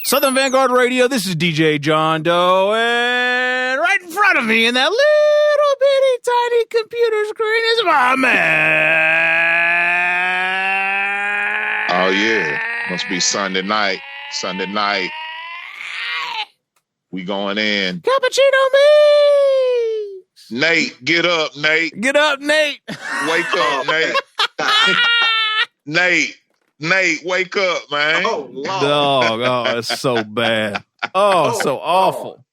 Southern Vangard Radio, this is DJ John Doe, and right in front of me in that little bitty tiny computer screen is my man. Oh, yeah. Must be Sunday night. Sunday night. We going in. Cappuccino me. Nate, get up, Nate. Get up, Nate. Wake up, Nate. Nate, wake up, man. Oh, Lord. Dog, oh, it's so bad. Oh, so awful.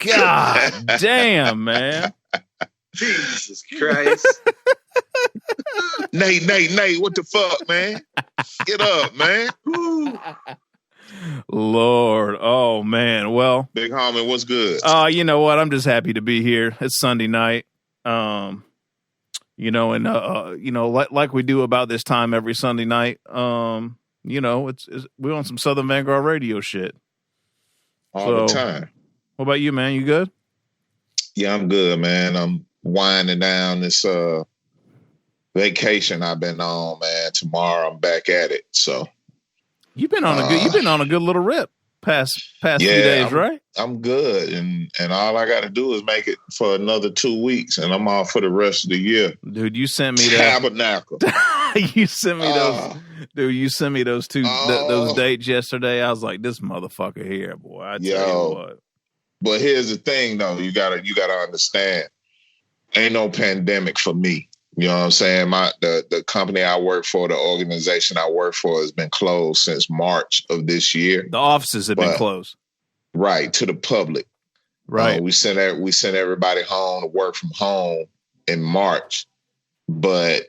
God damn, man. Jesus Christ. Nate, what the fuck, man? Get up, man. Lord, oh, man. Well. Big homie, what's good? You know what? I'm just happy to be here. It's Sunday night. You know, and, you know, like we do about this time every Sunday night, you know, we're on some Southern Vangard Radio shit. All the time. What about you, man? You good? Yeah, I'm good, man. I'm winding down this vacation I've been on, man. Tomorrow I'm back at it. So you've been on a good little rip past few days, right? I'm good, and all I got to do is make it for another 2 weeks, and I'm off for the rest of the year. Dude, you sent me that tabernacle. You sent me those. Dude, you sent me those those dates yesterday. I was like, this motherfucker here, boy. I tell you what. But here's the thing, though. You gotta understand. Ain't no pandemic for me. You know what I'm saying? The company I work for, the organization I work for, has been closed since March of this year. The offices have been closed, right, to the public. Right. We sent everybody home to work from home in March, but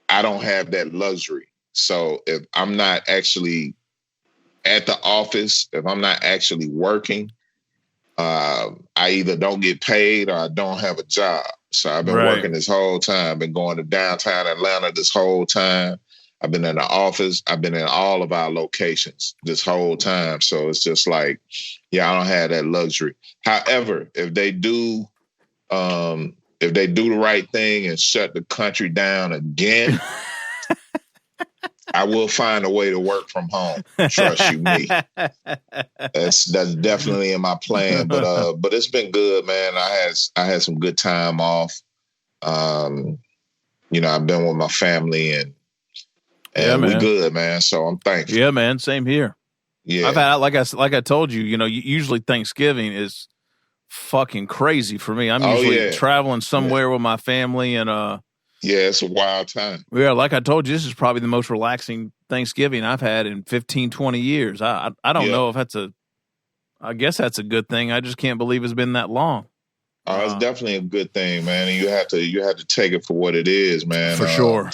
I don't have that luxury. So if I'm not actually at the office, if I'm not actually working, I either don't get paid or I don't have a job. So I've been working this whole time, been going to downtown Atlanta this whole time. I've been in the office. I've been in all of our locations this whole time. So it's just like, yeah, I don't have that luxury. However, if they do the right thing and shut the country down again, I will find a way to work from home. Trust you me. That's definitely in my plan. But it's been good, man. I had some good time off. You know, I've been with my family and we good, man. So I'm thankful. Yeah, man. Same here. Yeah. I've had like I told you, you know, usually Thanksgiving is fucking crazy for me. I'm usually traveling somewhere with my family and yeah, it's a wild time. Yeah, like I told you, this is probably the most relaxing Thanksgiving I've had in 15, 20 years. I don't know if I guess that's a good thing. I just can't believe it's been that long. It's definitely a good thing, man. And you have to take it for what it is, man. For sure.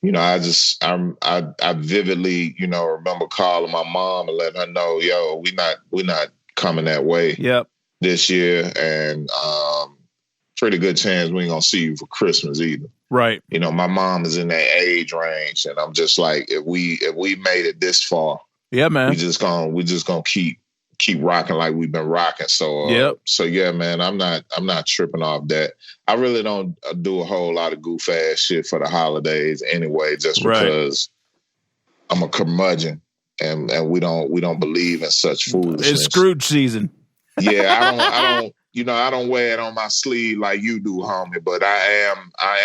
You know, I vividly, you know, remember calling my mom and letting her know, yo, we're not coming that way. Yep. This year, and pretty good chance we ain't gonna see you for Christmas either. Right. You know, my mom is in that age range, and I'm just like, if we made it this far, yeah, man, we just gonna keep rocking like we've been rocking. So, so yeah, man, I'm not tripping off that. I really don't do a whole lot of goof ass shit for the holidays anyway, just because I'm a curmudgeon, and we don't believe in such foolishness. It's Scrooge season. Yeah, I don't wear it on my sleeve like you do, homie, but I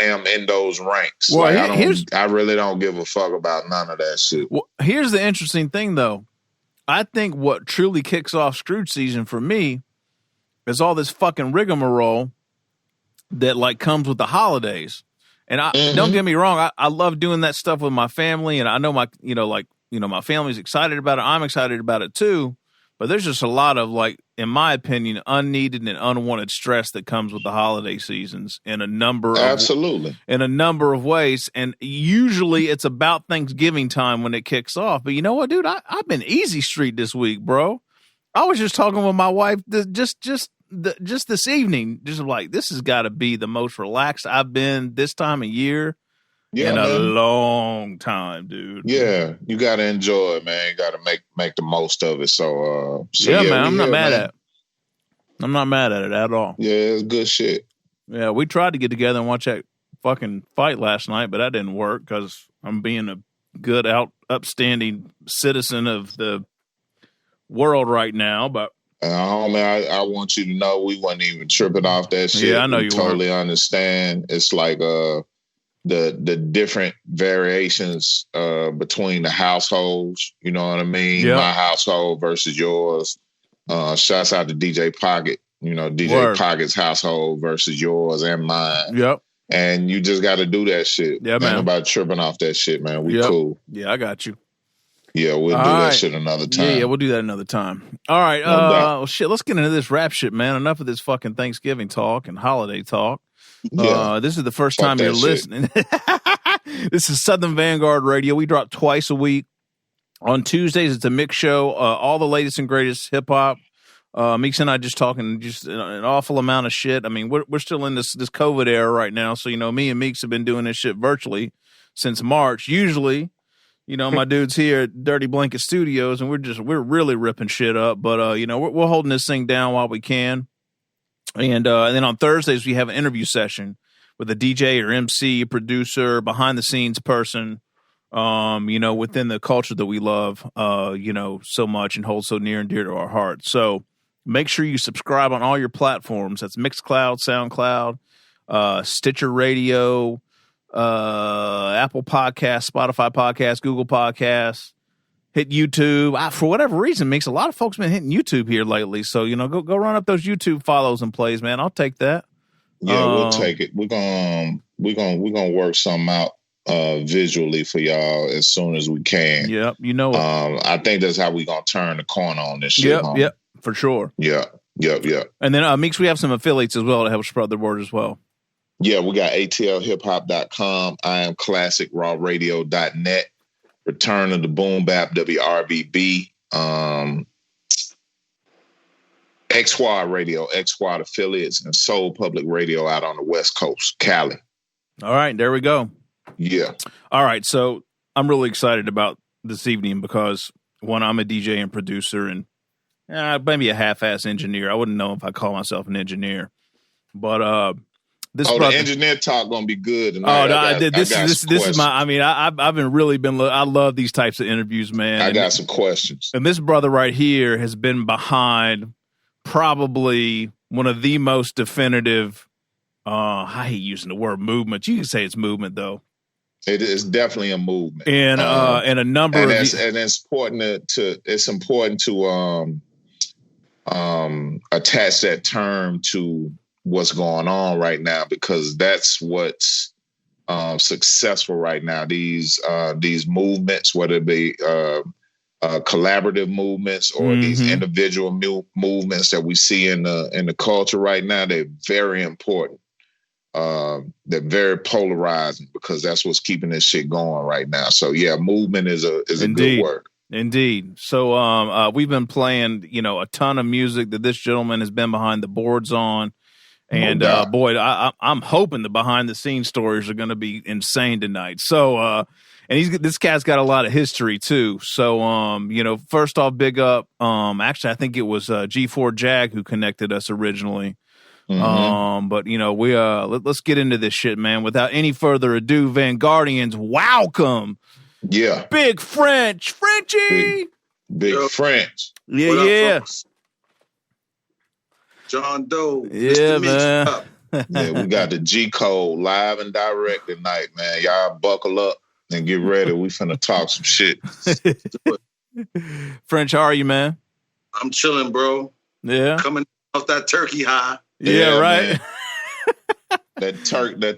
am in those ranks. Well, like, I really don't give a fuck about none of that shit. Well, here's the interesting thing, though. I think what truly kicks off Scrooge season for me is all this fucking rigmarole that like comes with the holidays. And don't get me wrong, I love doing that stuff with my family, and I know my family's excited about it. I'm excited about it too. But there's just a lot of, like, in my opinion, unneeded and unwanted stress that comes with the holiday seasons in a number of ways. And usually it's about Thanksgiving time when it kicks off. But you know what, dude? I've been easy street this week, bro. I was just talking with my wife just this evening. Just like, this has got to be the most relaxed I've been this time of year. Yeah, in a long time, dude. Yeah, you got to enjoy it, man. You got to make the most of it. So man, I'm not mad at it. I'm not mad at it at all. Yeah, it's good shit. Yeah, we tried to get together and watch that fucking fight last night, but that didn't work because I'm being a good, upstanding citizen of the world right now, but homie, I want you to know we wasn't even tripping off that shit. Yeah, I know we you totally understand. It's like the different variations between the households. You know what I mean? Yep. My household versus yours. Shouts out to DJ Pocket. You know, DJ Word. Pocket's household versus yours and mine. Yep. And you just got to do that shit. Yeah, man. Ain't nobody tripping off that shit, man. We Yep. cool. Yeah, I got you. Yeah, we'll All do right. that shit another time. Yeah, we'll do that another time. All right. doubt. Shit, let's get into this rap shit, man. Enough of this fucking Thanksgiving talk and holiday talk. Yeah. This is the first Fuck time that you're shit. listening. This is Southern Vangard Radio. We drop twice a week. On Tuesdays, it's a mix show. All the latest and greatest hip hop. Meeks and I just talking just an awful amount of shit. I mean, we're still in this COVID era right now. So, you know, me and Meeks have been doing this shit virtually since March. Usually, you know, my dude's here at Dirty Blanket Studios, and we're really ripping shit up. But, you know, we're holding this thing down while we can. And then on Thursdays, we have an interview session with a DJ or MC, producer, behind the scenes person, you know, within the culture that we love, you know, so much and hold so near and dear to our hearts. So make sure you subscribe on all your platforms. That's Mixcloud, SoundCloud, Stitcher Radio, Apple Podcasts, Spotify Podcasts, Google Podcasts. Hit YouTube. For whatever reason, makes a lot of folks been hitting YouTube here lately. So, you know, go run up those YouTube follows and plays, man. I'll take that. Yeah, we'll take it. We're gonna work something out visually for y'all as soon as we can. Yep, you know it. I think that's how we gonna turn the corner on this shit. Yep, for sure. Yep. And then Meeks, we have some affiliates as well to help spread the word as well. Yeah, we got atlhiphop.com, I am classic rawradio.net, Return of the BoomBap, WRBB, X Squad Radio, X Squad affiliates, and Soul Public Radio out on the West Coast, Cali. All right, there we go. Yeah. All right, so I'm really excited about this evening because, one, I'm a DJ and producer and maybe a half-ass engineer. I wouldn't know if I call myself an engineer. But this the engineer talk gonna be good tonight. This is my. I mean, I've been. I love these types of interviews, man. I got some questions. And this brother right here has been behind probably one of the most definitive. I hate using the word movement. You can say it's movement though. It is definitely a movement, and a number and of it's important to attach that term to what's going on right now, because that's what's successful right now. These movements, whether it be collaborative movements or these individual movements that we see in the culture right now, they're very important. They're very polarizing because that's what's keeping this shit going right now. So yeah, movement is a good word. Indeed. So we've been playing, you know, a ton of music that this gentleman has been behind the boards on. And boy, I'm hoping the behind the scenes stories are going to be insane tonight. So, and this cat's got a lot of history too. So, you know, first off, big up. Actually, I think it was G4 Jag who connected us originally. But you know, let's get into this shit, man. Without any further ado, Vangardians, welcome. Yeah, Big Frenchie, Big French. Yeah. John Doe. Yeah, man. Yeah, we got the G Code live and direct tonight, man. Y'all buckle up and get ready. We finna talk some shit. French, how are you, man? I'm chilling, bro. Yeah. Coming off that turkey high. Yeah, right. that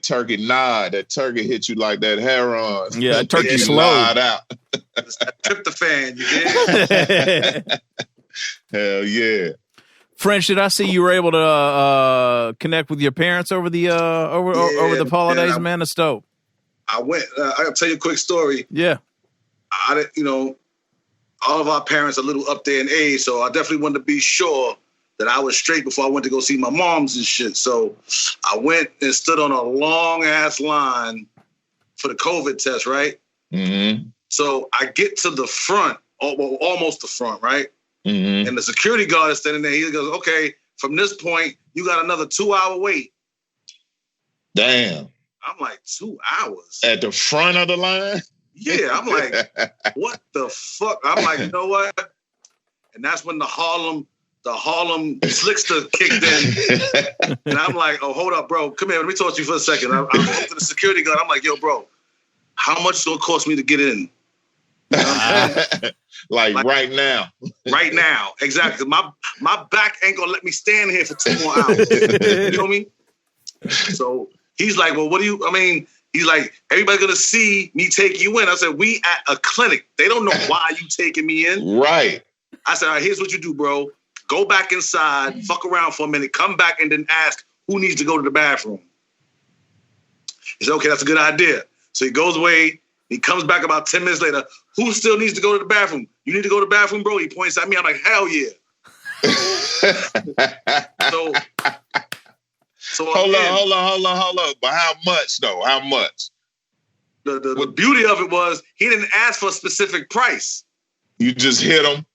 turkey nod. That turkey hit you like that heron. Yeah, that turkey slow. Out. It's that tryptophan, you get? Hell yeah. French, did I see you were able to connect with your parents over the over the holidays, man? That's dope. I went. I'll tell you a quick story. Yeah. All of our parents are a little up there in age, so I definitely wanted to be sure that I was straight before I went to go see my moms and shit. So I went and stood on a long ass line for the COVID test, right? Mm-hmm. So I get to the front, almost the front, right? Mm-hmm. And the security guard is standing there. He goes, "Okay, from this point, you got another 2-hour wait." Damn. I'm like, 2 hours? At the front of the line? Yeah, I'm like, what the fuck? I'm like, you know what? And that's when the Harlem slickster kicked in. And I'm like, oh, hold up, bro. Come here. Let me talk to you for a second. I went to the security guard. I'm like, yo, bro, how much is it going to cost me to get in? You know like right now. Right now. Exactly. My back ain't going to let me stand here for 2 more hours. You know me? So he's like, well, he's like, everybody's going to see me take you in. I said, we at a clinic. They don't know why you taking me in. Right. I said, all right, here's what you do, bro. Go back inside, fuck around for a minute, come back and then ask who needs to go to the bathroom. He said, okay, that's a good idea. So he goes away. He comes back about 10 minutes later. Who still needs to go to the bathroom? You need to go to the bathroom, bro? He points at me. I'm like, hell yeah. So hold on. But how much though? How much? The beauty of it was he didn't ask for a specific price. You just hit him?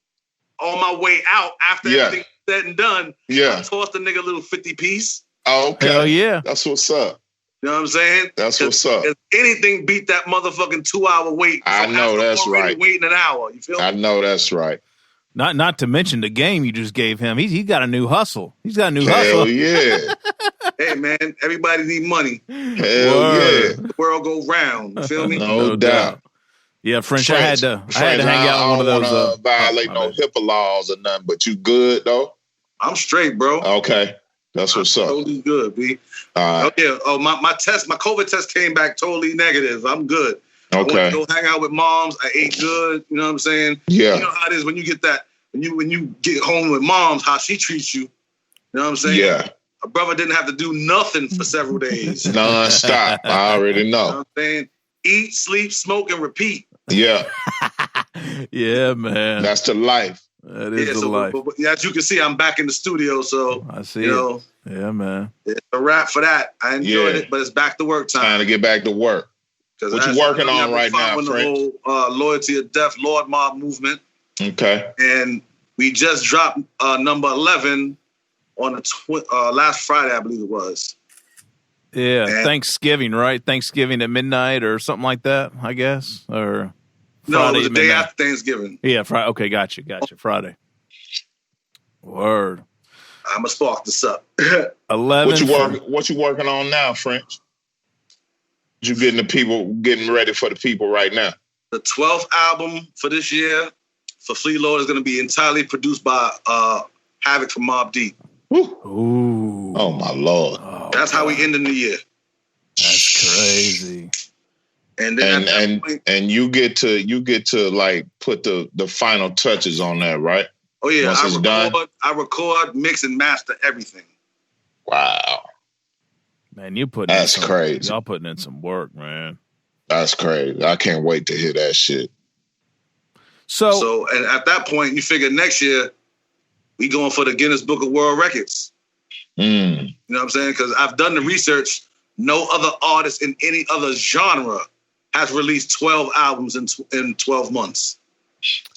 On my way out after everything was said and done. Yeah. I tossed the nigga a little 50 piece. Oh, okay. Hell yeah. That's what's up. You know what I'm saying? That's what's up. If anything beat that motherfucking 2-hour wait. I know that's right. Waiting an hour. You feel me? I know that's right. Not to mention the game you just gave him. He got a new hustle. He's got a new hustle. hustle. Yeah. Hey man, everybody need money. Hell yeah. The world go round. You feel me? No doubt. Yeah, French, I had to hang out on one of those. I don't violate no HIPAA laws or nothing, but you good though? I'm straight, bro. Okay. That's what's up. Totally good, B. All right. Oh, yeah. Oh, my COVID test came back totally negative. I'm good. Okay. I went to go hang out with moms. I ate good. You know what I'm saying? Yeah. You know how it is when you get that, when you get home with moms, how she treats you. You know what I'm saying? Yeah. A brother didn't have to do nothing for several days. Non-stop. I already know. You know what I'm saying? Eat, sleep, smoke, and repeat. Yeah. Yeah, man. That's the life. That is the life. But as you can see, I'm back in the studio, so I see. You know, yeah, man. It's a wrap for that. I enjoyed it, but it's back to work time. Time to get back to work. What you working on right now, French? The whole Loyalty or Death LORD MOBB movement. Okay. And we just dropped number 11 on the last Friday, I believe it was. Yeah, and Thanksgiving, right? Thanksgiving at midnight or something like that, I guess, or. No, it was the day after Thanksgiving. Yeah, Friday. Okay, gotcha. Friday. Word. I'ma spark this up. 11. What you working on now, French? You getting ready for the people right now? The 12th album for this year for Flee Lord is going to be entirely produced by Havoc from Mobb Deep. Ooh. Oh my Lord. Oh, that's how we ending the year. That's crazy. And then and you get to like put the final touches on that, right? Oh yeah, Once I record, mix, and master everything. Wow, man, that's crazy. Y'all putting in some work, man. That's crazy. I can't wait to hear that shit. So and at that point, you figure next year we going for the Guinness Book of World Records. You know what I'm saying? Because I've done the research. No other artist in any other genre has released 12 albums in 12 months.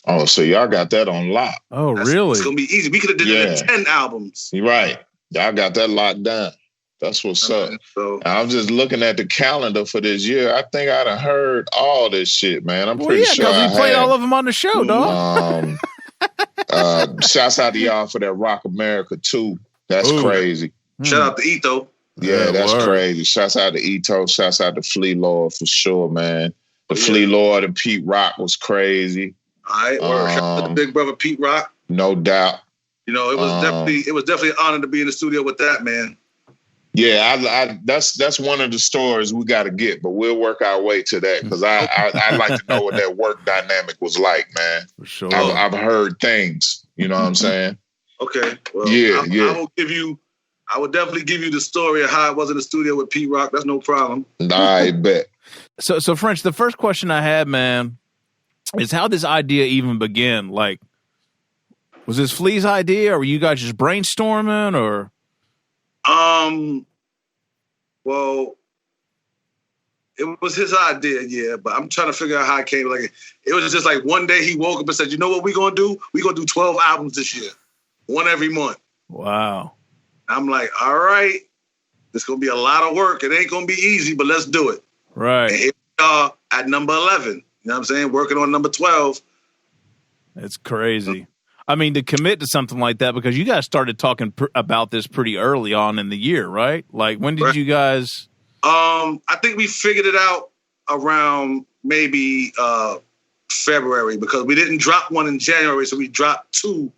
Oh, so y'all got that on lock. Oh, really? It's going to be easy. We could have did it in 10 albums. You're right. Y'all got that locked down. That's what's up. So, I'm just looking at the calendar for this year. I think I'd have heard all this shit, man. I'm pretty sure because we played all of them on the show, dog. Shouts out to y'all for that Rock America too. That's crazy. Shout out to Ito. Yeah, that's crazy. Shouts out to Ito. Shouts out to Flee Lord for sure, man. The Flee Lord and Pete Rock was crazy. All right, shout out to the big brother Pete Rock. No doubt. You know, it was definitely an honor to be in the studio with that man. Yeah, that's one of the stories we got to get, but we'll work our way to that because I'd like to know what that work dynamic was like, man. For sure. I've heard things. You know what I'm saying? Okay. Well, I will definitely give you the story of how I was in the studio with Pete Rock. That's no problem. I bet. So French, the first question I had, man, is how this idea even began. Like, was this Flea's idea, or were you guys just brainstorming, or? Well, it was his idea, yeah, but I'm trying to figure out how it came. Like, it was just like one day he woke up and said, "You know what we're gonna do? We're gonna do 12 albums this year, one every month." Wow. I'm like, all right, it's gonna be a lot of work. It ain't gonna be easy, but let's do it. Right. And here we are at number 11. You know what I'm saying? Working on number 12. It's crazy. I mean, to commit to something like that, because you guys started talking about this pretty early on in the year, right? Like, when did you guys? I think we figured it out around maybe February, because we didn't drop one in January, so we dropped 2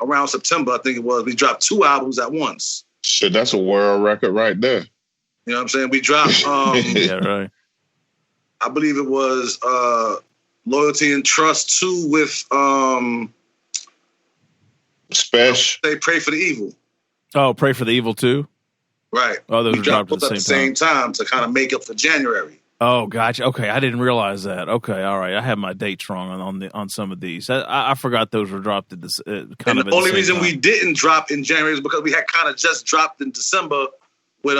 around September. I think it was. We dropped 2 albums at once. Shit, that's a world record right there. You know what I'm saying? We dropped. Yeah, right. I believe it was Loyalty and Trust 2 with Special. They Pray for the Evil. Oh, Pray for the Evil too? Right. Oh, those we were dropped at the same time to kind of make up for January. Oh, gotcha. Okay, I didn't realize that. Okay, all right. I have my dates wrong on some of these. I forgot those were dropped at this kind and of. The only reason we didn't drop in January is because we had kind of just dropped in December with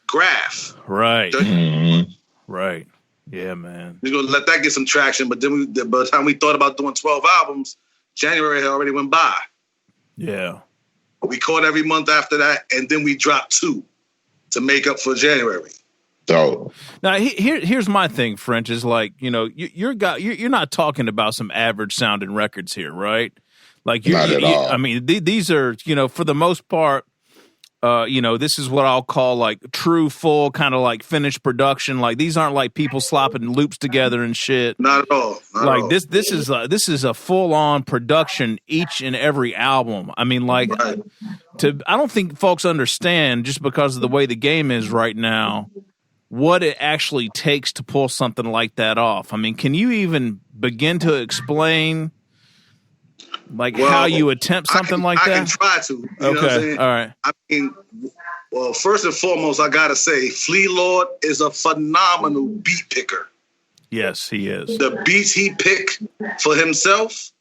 Graph. Right. Mm-hmm. Right. Yeah, man. We're gonna let that get some traction, but then by the time we thought about doing 12 albums, January had already went by. Yeah. We caught every month after that, and then we dropped 2 to make up for January. So now here's my thing, French, is like, you know, you're not talking about some average sounding records here, right? Like not at all. I mean, these are, you know, for the most part, you know, this is what I'll call like true, full kind of like finished production. Like these aren't like people slopping loops together and shit. Not at all. This is a full on production each and every album. I mean, like right. I don't think folks understand, just because of the way the game is right now, what it actually takes to pull something like that off. I mean, can you even begin to explain like how you attempt something like that? I can try to. You know what I'm saying? All right. I mean, well, first and foremost, I gotta say, Flea Lord is a phenomenal beat picker. Yes, he is. The beats he picked for himself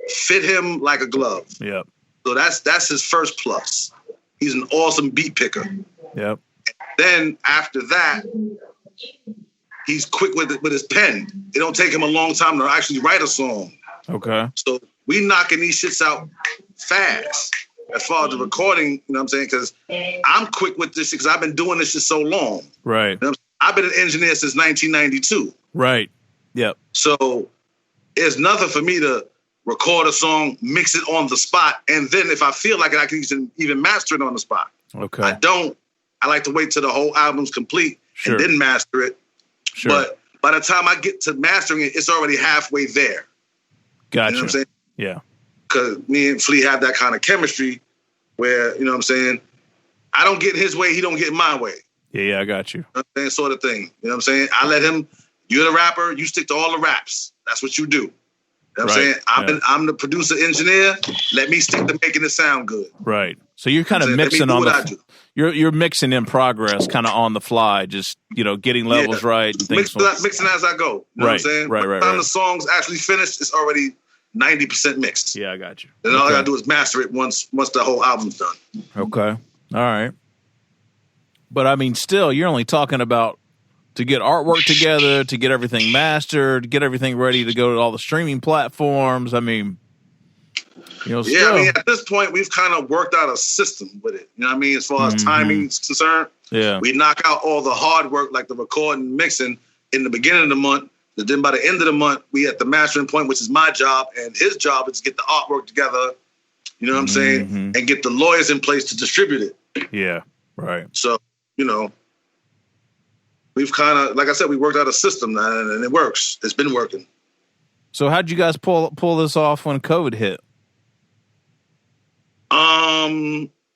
fit him like a glove. Yep. So that's his first plus. He's an awesome beat picker. Yep. Then after that, he's quick with his pen. It don't take him a long time to actually write a song. Okay. So we knocking these shits out fast as far as the recording, you know what I'm saying? Because I'm quick with this shit because I've been doing this shit so long. Right. You know, I've been an engineer since 1992. Right. Yep. So it's nothing for me to record a song, mix it on the spot, and then if I feel like it, I can even master it on the spot. Okay. I don't. I like to wait till the whole album's complete and then master it. Sure. But by the time I get to mastering it, it's already halfway there. Gotcha. You know what I'm saying? Yeah. Because me and Flea have that kind of chemistry where, you know what I'm saying, I don't get his way, he don't get my way. Yeah, I got you. You know what I'm saying? Sort of thing. You know what I'm saying? I let him, you're the rapper, you stick to all the raps. That's what you do. You know what I'm saying? I'm the producer engineer. Let me stick to making it sound good. Right. So you're kind of mixing on you're mixing in progress, kind of on the fly, just, you know, getting levels right. And things mixing as I go. You know what I'm saying? Right. By the time the song's actually finished, it's already 90% mixed. Yeah, I got you. Then all I gotta do is master it once the whole album's done. Okay. All right. But I mean, still, you're only talking about to get artwork together, to get everything mastered, to get everything ready to go to all the streaming platforms. I mean, you know, I mean, at this point, we've kind of worked out a system with it. You know what I mean? As far as timing is concerned, we knock out all the hard work, like the recording and mixing, in the beginning of the month. And then by the end of the month, we at the mastering point, which is my job, and his job is to get the artwork together, you know what I'm saying, and get the lawyers in place to distribute it. Yeah, right. So, you know, we've kind of, like I said, we worked out a system now, and it works. It's been working. So how'd you guys pull this off when COVID hit?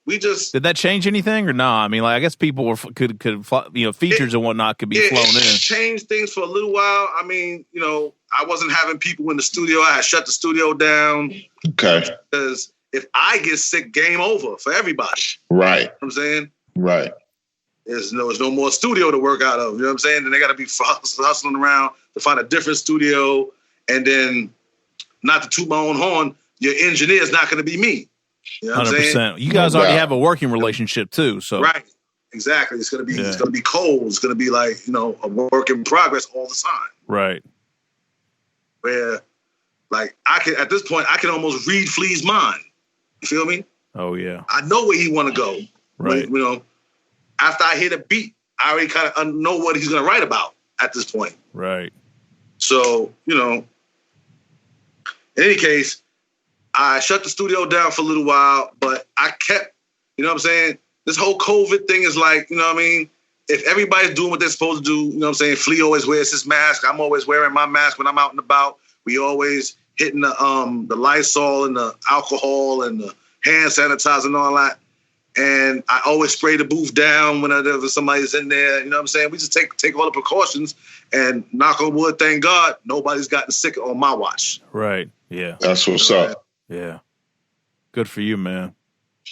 We just... Did that change anything or nah? I mean, like, I guess people could you know, features and whatnot could be flown in. It changed things for a little while. I mean, you know, I wasn't having people in the studio. I had shut the studio down. Okay. Because if I get sick, game over for everybody. Right. You know what I'm saying? Right. There's no more studio to work out of. You know what I'm saying? Then they got to be hustling around to find a different studio. And then, not to toot my own horn, your engineer's not going to be me. You know what 100%. I'm saying? You guys already have a working relationship too, so right, exactly. It's gonna be cold. It's gonna be like, you know, a work in progress all the time. Right. Where, like, I can at this point I can almost read Flea's mind. You feel me? Oh yeah. I know where he want to go. Right. You know, after I hit a beat, I already kind of know what he's gonna write about at this point. Right. So, you know, in any case, I shut the studio down for a little while, but I kept, you know what I'm saying? This whole COVID thing is like, you know what I mean? If everybody's doing what they're supposed to do, you know what I'm saying? Flea always wears his mask. I'm always wearing my mask when I'm out and about. We always hitting the Lysol and the alcohol and the hand sanitizer and all that. And I always spray the booth down whenever somebody's in there. You know what I'm saying? We just take all the precautions and knock on wood, thank God, nobody's gotten sick on my watch. Right. Yeah. That's what's up. Yeah. Good for you, man.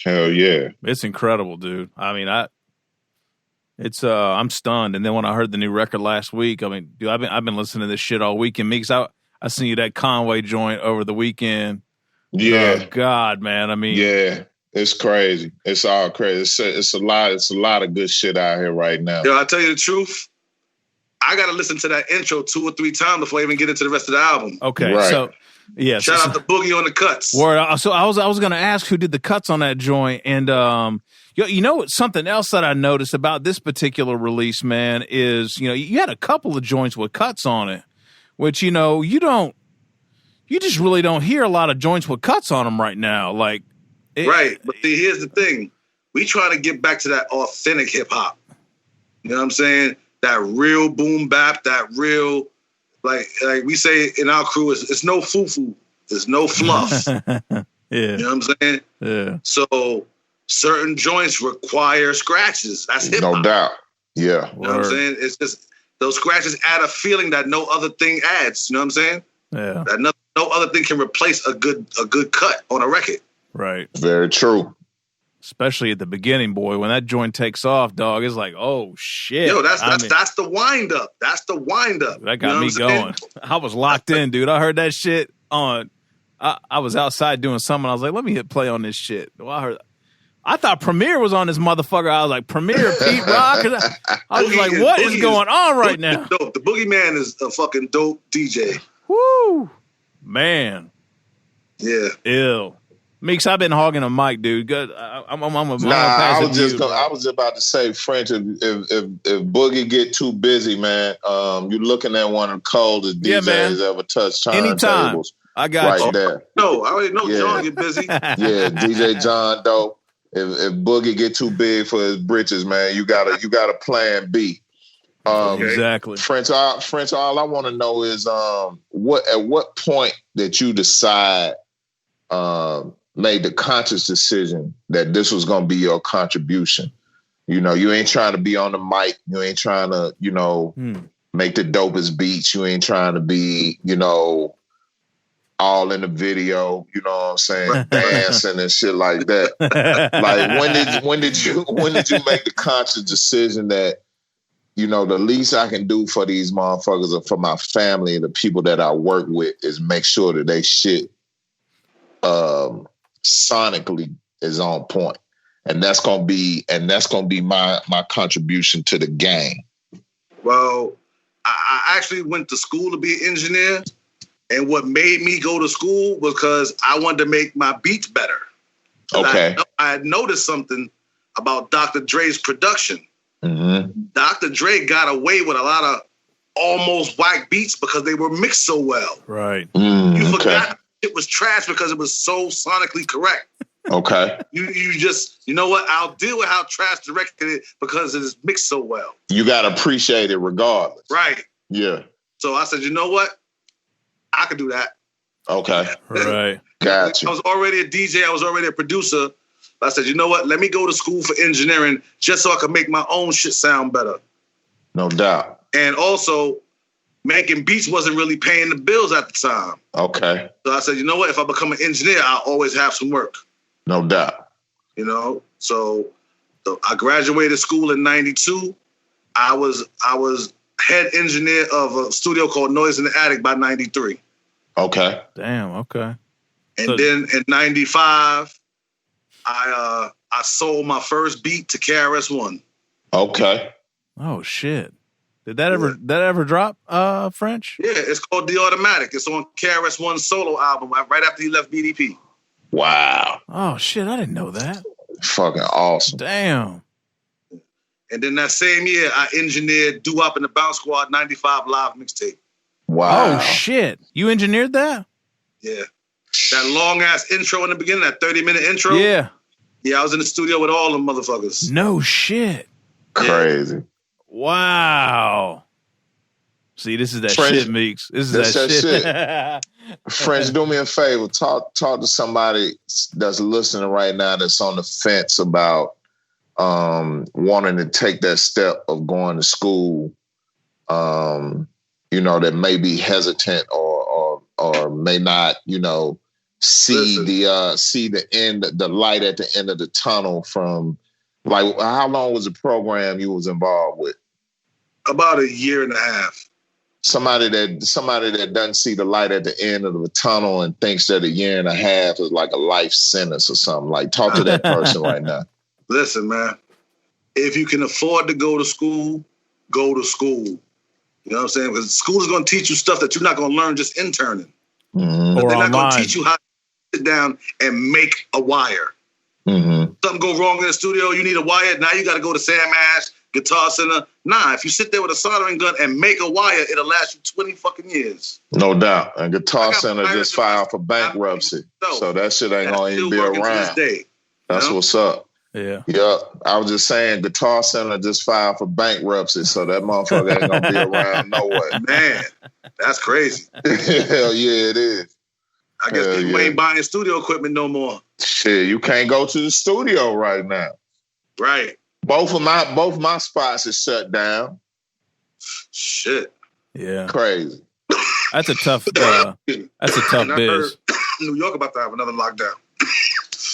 Hell yeah. It's incredible, dude. I mean, I'm stunned. And then when I heard the new record last week, I mean, dude, I've been listening to this shit all weekend. Meeks, I seen you that Conway joint over the weekend. Yeah. Oh, God, man. I mean, yeah, it's crazy. It's all crazy. It's a lot of good shit out here right now. Yo, I tell you the truth. I got to listen to that intro 2 or 3 times before I even get into the rest of the album. Okay, right. So yeah, shout out to Boogie on the cuts. Word. So I was going to ask who did the cuts on that joint, and you know something else that I noticed about this particular release, man, is you had a couple of joints with cuts on it, which you just really don't hear a lot of joints with cuts on them right now. Like, right, but see, here's the thing: we try to get back to that authentic hip hop. You know what I'm saying? That real boom bap, that real, like we say in our crew, it's no foo-foo. There's no fluff. Yeah. You know what I'm saying? Yeah. So certain joints require scratches. That's hip-hop. No doubt. Yeah. You know what I'm saying? It's just those scratches add a feeling that no other thing adds. You know what I'm saying? Yeah. That no other thing can replace a good cut on a record. Right. Very true. Especially at the beginning, boy, when that joint takes off, dog, it's like, oh shit. Yo, that's the wind up. That's the wind up. That got me going. I was locked in, dude. I heard that shit on. I was outside doing something. I was like, let me hit play on this shit. Well, I thought Premier was on this motherfucker. I was like, Premier, Pete Rock. I was like, what is going on right now? Dope. The Boogeyman is a fucking dope DJ. Woo, man. Yeah. Ill. Meeks, I've been hogging a mic, dude. Good. I was just about to say, French. If Boogie get too busy, man, you're looking at one of the coldest DJs ever touched turntables. I got right you. There. No, I already know John get busy. Yeah, DJ John Doe. If Boogie get too big for his britches, man, you got a plan B. Exactly. French. All I want to know is at what point that you decide made the conscious decision that this was going to be your contribution. You ain't trying to be on the mic. You ain't trying to, make the dopest beats. You ain't trying to be, all in the video, you know what I'm saying, dancing and shit like that. Like when did you make the conscious decision that, the least I can do for these motherfuckers and for my family and the people that I work with is make sure that they shit sonically is on point. And that's gonna be my contribution to the game. Well, I actually went to school to be an engineer, and what made me go to school was because I wanted to make my beats better. Okay. I had noticed something about Dr. Dre's production. Mm-hmm. Dr. Dre got away with a lot of almost whack beats because they were mixed so well. Right. You forgot it was trash because it was so sonically correct. Okay. You just, you know what? I'll deal with how trash the record is because it is mixed so well. You got to appreciate it regardless. Right. Yeah. So I said, you know what? I could do that. Okay. Right. Gotcha. I was already a DJ. I was already a producer. I said, you know what? Let me go to school for engineering just so I can make my own shit sound better. No doubt. And also, making beats wasn't really paying the bills at the time. Okay. So I said, you know what? If I become an engineer, I'll always have some work. No doubt. So I graduated school in 92. I was head engineer of a studio called Noise in the Attic by 93. Okay. Damn, okay. And then in 95, I sold my first beat to KRS-ONE. Okay. Oh shit. Did that ever drop, French? Yeah, it's called The Automatic. It's on KRS-ONE's solo album right after he left BDP. Wow. Oh shit, I didn't know that. Fucking awesome. Damn. And then that same year, I engineered DOO WOP and the Bounce Squad 95 live mixtape. Wow. Oh shit. You engineered that? Yeah. That long ass intro in the beginning, that 30-minute intro. Yeah. Yeah, I was in the studio with all them motherfuckers. No shit. Crazy. Wow. See, this is that French, shit, Meeks. This is that shit. French, do me a favor. Talk to somebody that's listening right now that's on the fence about wanting to take that step of going to school. That may be hesitant or may not, see the end, the light at the end of the tunnel from, like, how long was the program you was involved with? About a year and a half. Somebody that doesn't see the light at the end of the tunnel and thinks that a year and a half is like a life sentence or something. Like, talk to that person right now. Listen, man, if you can afford to go to school, go to school. You know what I'm saying? Because school is going to teach you stuff that you're not going to learn just interning. Mm-hmm. Or they're not going to teach you how to sit down and make a wire. Mm-hmm. Something go wrong in the studio, you need a wire. Now you got to go to Sam Ash, Guitar Center. Nah, if you sit there with a soldering gun and make a wire, it'll last you 20 fucking years. No doubt. And Guitar Center just filed for bankruptcy. So that shit ain't going to even be around. That's what's up. Yeah. Yeah. I was just saying, Guitar Center just filed for bankruptcy, so that motherfucker ain't going to be around no way. Man, that's crazy. Hell yeah, it is. I guess people ain't buying studio equipment no more. Shit, you can't go to the studio right now. Right. Both my spots is shut down. Shit. Yeah. Crazy. That's a tough biz. New York about to have another lockdown.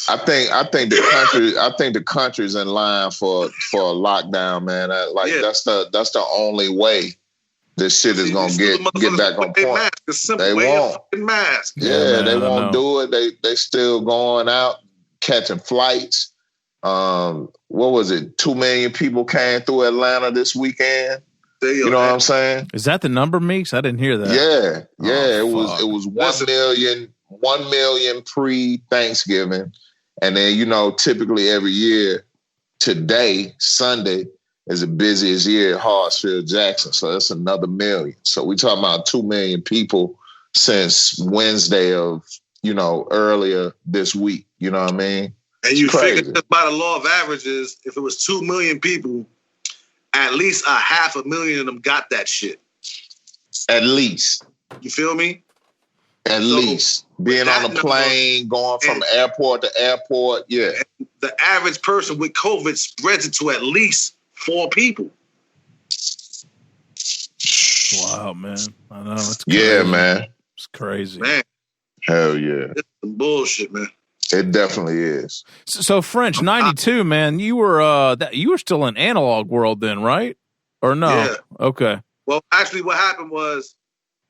I think the country's in line for a lockdown, man. That's the only way this shit is gonna get back on point. They won't. Mask. Yeah, they won't do it. They still going out catching flights. What was it? 2 million people came through Atlanta this weekend. You know what I'm saying? Is that the number, Meeks? I didn't hear that. Yeah. It was 1 million pre-Thanksgiving. And then, typically every year, today, Sunday, is the busiest year at Hartsfield Jackson. So that's another million. So we talking about 2 million people since Wednesday of, earlier this week. You know what I mean? And you figure that by the law of averages, if it was 2 million people, at least 500,000 of them got that shit. At least. You feel me? At least. Being on a plane, going from airport to airport, yeah. The average person with COVID spreads it to at least 4 people. Wow, man. I know. It's crazy. Yeah, man. It's crazy. Man. Hell yeah. It's some bullshit, man. It definitely is. So French, 92, man, you were still in analog world then, right? Or no? Yeah. Okay. Well, actually what happened was,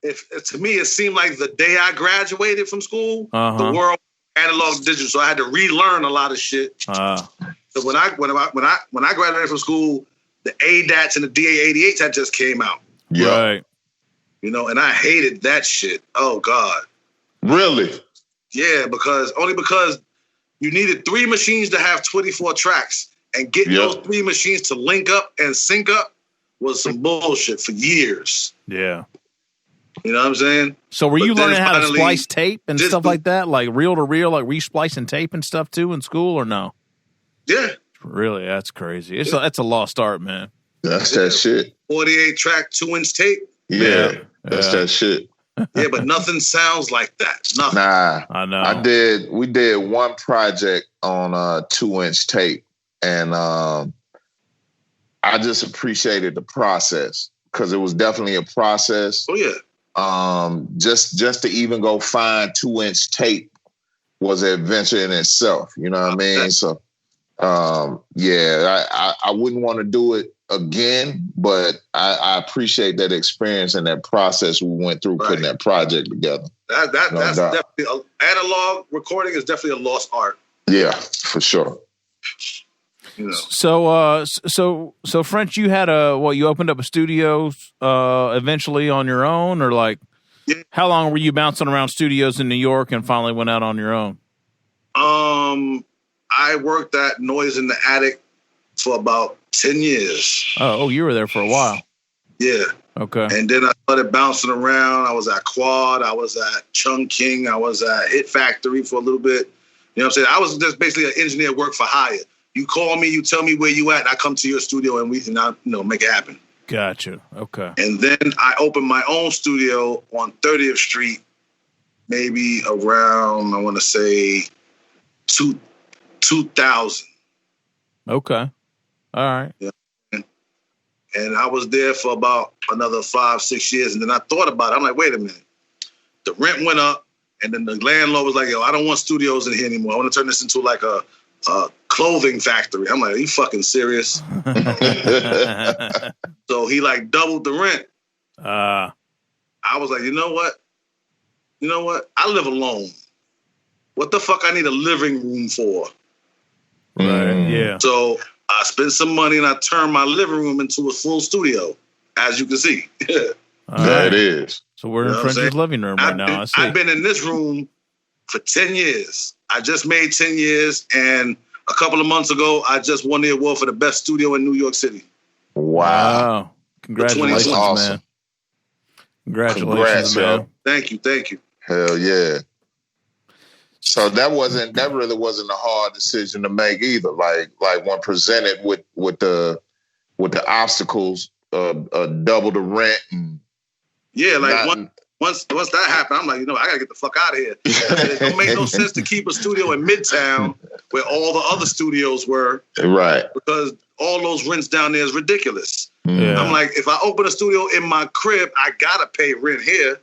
if to me it seemed like the day I graduated from school, the world analog to digital, so I had to relearn a lot of shit. So when I graduated from school, the ADATs and the DA88s had just came out. Yeah. Right. And I hated that shit. Oh God. Really? Yeah, because you needed 3 machines to have 24 tracks, and getting those 3 machines to link up and sync up was some bullshit for years. Yeah. You know what I'm saying? So were you learning how to splice tape and stuff like that? Like reel to reel, like re-splicing tape and stuff too in school, or no? Yeah. Really? That's crazy. That's a lost art, man. That's that shit. 48 track 2-inch tape. Yeah. That's that shit. Yeah, but nothing sounds like that. Nothing. Nah. I know. We did one project on 2-inch tape, and I just appreciated the process because it was definitely a process. Oh yeah. Just to even go find 2-inch tape was an adventure in itself. You know what I mean? So, I wouldn't want to do it again, but I appreciate that experience and that process we went through putting that project together. That's definitely analog recording is definitely a lost art. Yeah, for sure. So French, you had you opened up a studio eventually on your own, or like how long were you bouncing around studios in New York and finally went out on your own? I worked at Noise in the Attic for about 10 years. Oh, you were there for a while. Yeah. Okay. And then I started bouncing around. I was at Quad. I was at Chung King. I was at Hit Factory for a little bit. You know what I'm saying? I was just basically an engineer, work for hire. You call me, you tell me where you at, and I come to your studio and we can make it happen. Gotcha. Okay. And then I opened my own studio on 30th Street, maybe around, I want to say, 2000. Okay. All right. Yeah. And I was there for about another 5-6 years. And then I thought about it. I'm like, wait a minute. The rent went up. And then the landlord was like, yo, I don't want studios in here anymore. I want to turn this into like a clothing factory. I'm like, are you fucking serious? So he like doubled the rent. I was like, you know what? I live alone. What the fuck I need a living room for? Right, yeah. So I spent some money and I turned my living room into a full studio, as you can see. That is. So we're in Frenchie's living room right now. I see. I've been in this room for 10 years. I just made 10 years, and a couple of months ago, I just won the award for the best studio in New York City. Wow. Congratulations, awesome. Man. Congratulations, man. Thank you. Hell yeah. So that really wasn't a hard decision to make either. Like when presented with the obstacles, double the rent and once that happened, I'm like, I gotta get the fuck out of here. It don't make no sense to keep a studio in Midtown where all the other studios were, right? Because all those rents down there is ridiculous. Yeah. I'm like, if I open a studio in my crib, I gotta pay rent here,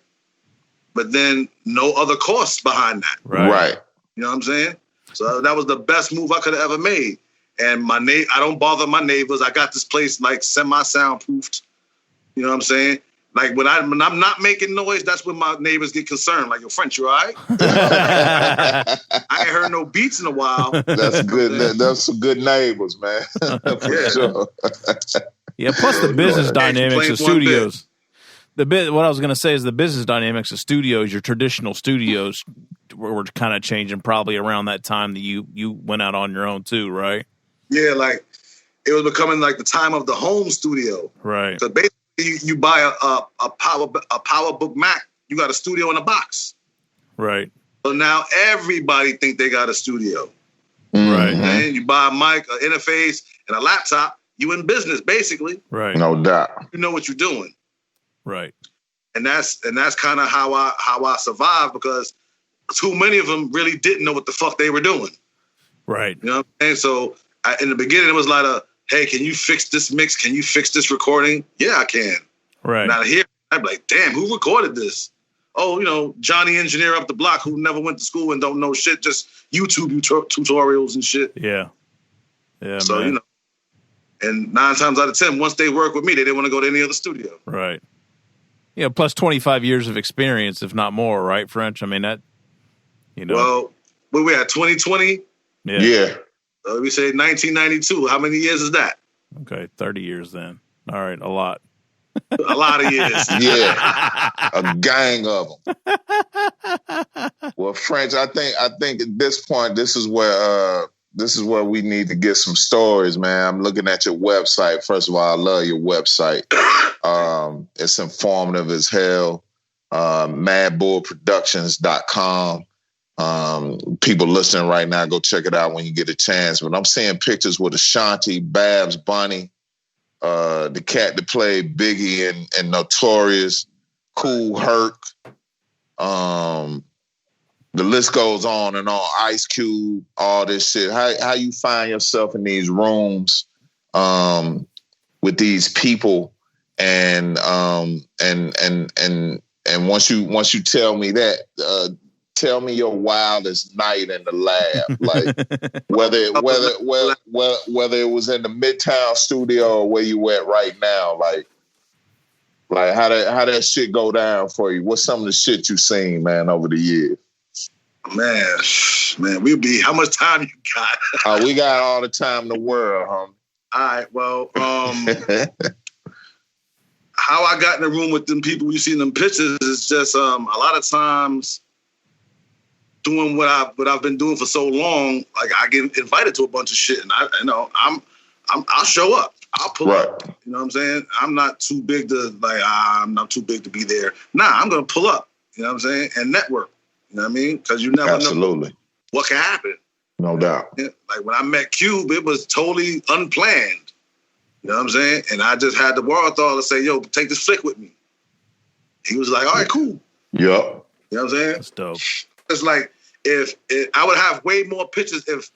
but then no other costs behind that. Right. You know what I'm saying? So that was the best move I could have ever made. And I don't bother my neighbors. I got this place like semi-soundproofed. You know what I'm saying? Like when I'm not making noise, that's when my neighbors get concerned. Like, yo, French, you all right? I ain't heard no beats in a while. That's good. That's some good neighbors, man. For sure. Yeah. Plus the business dynamics of studios. What I was going to say is the business dynamics of studios. Your traditional studios were kind of changing probably around that time that you went out on your own too, right? Yeah, like it was becoming like the time of the home studio. Right. So basically, you buy a PowerBook Mac, you got a studio in a box. Right. So now everybody think they got a studio. Right. And you buy a mic, an interface, and a laptop, you in business basically. Right. No doubt. You know what you're doing. Right. And that's kind of how I survived, because too many of them really didn't know what the fuck they were doing. Right. You know what I'm saying? So in the beginning, it was like hey, can you fix this mix? Can you fix this recording? Yeah, I can. Right. Now here, I'd be like, damn, who recorded this? Oh, Johnny engineer up the block who never went to school and don't know shit, just YouTube tutorials and shit. Yeah. Yeah, so, man. And 9 times out of 10, once they work with me, they didn't want to go to any other studio. Right. Yeah, plus 25 years of experience, if not more, right, French? I mean, that, Well, where we at, 2020? Yeah. So we say 1992. How many years is that? Okay, 30 years then. All right, a lot. A lot of years. Yeah, a gang of them. Well, French, I think at this point, this is where we need to get some stories, man. I'm looking at your website. First of all, I love your website. It's informative as hell. MadBullProductions.com. People listening right now, go check it out when you get a chance. But I'm seeing pictures with Ashanti, Babs, Bunny, the cat that played Biggie and Notorious, Kool Herc. The list goes on and on. Ice Cube, all this shit. How you find yourself in these rooms with these people, and once you tell me that, tell me your wildest night in the lab, like whether it was in the Midtown studio or where you at right now, like how that shit go down for you. What's some of the shit you seen, man, over the years? Man, how much time you got? We got all the time in the world, homie. All right, well, how I got in the room with them people you see in them pictures is just a lot of times doing what I've been doing for so long. Like I get invited to a bunch of shit, and I'll show up. I'll pull up. You know what I'm saying? I'm not too big to I'm not too big to be there. Nah, I'm gonna pull up. You know what I'm saying? And network. You know what I mean? Because you never know what can happen. No doubt. Like when I met Cube, it was totally unplanned. You know what I'm saying? And I just had the wherewithal to say, yo, take this flick with me. He was like, all right, cool. Yep. You know what I'm saying? That's dope. It's like if I would have way more pictures if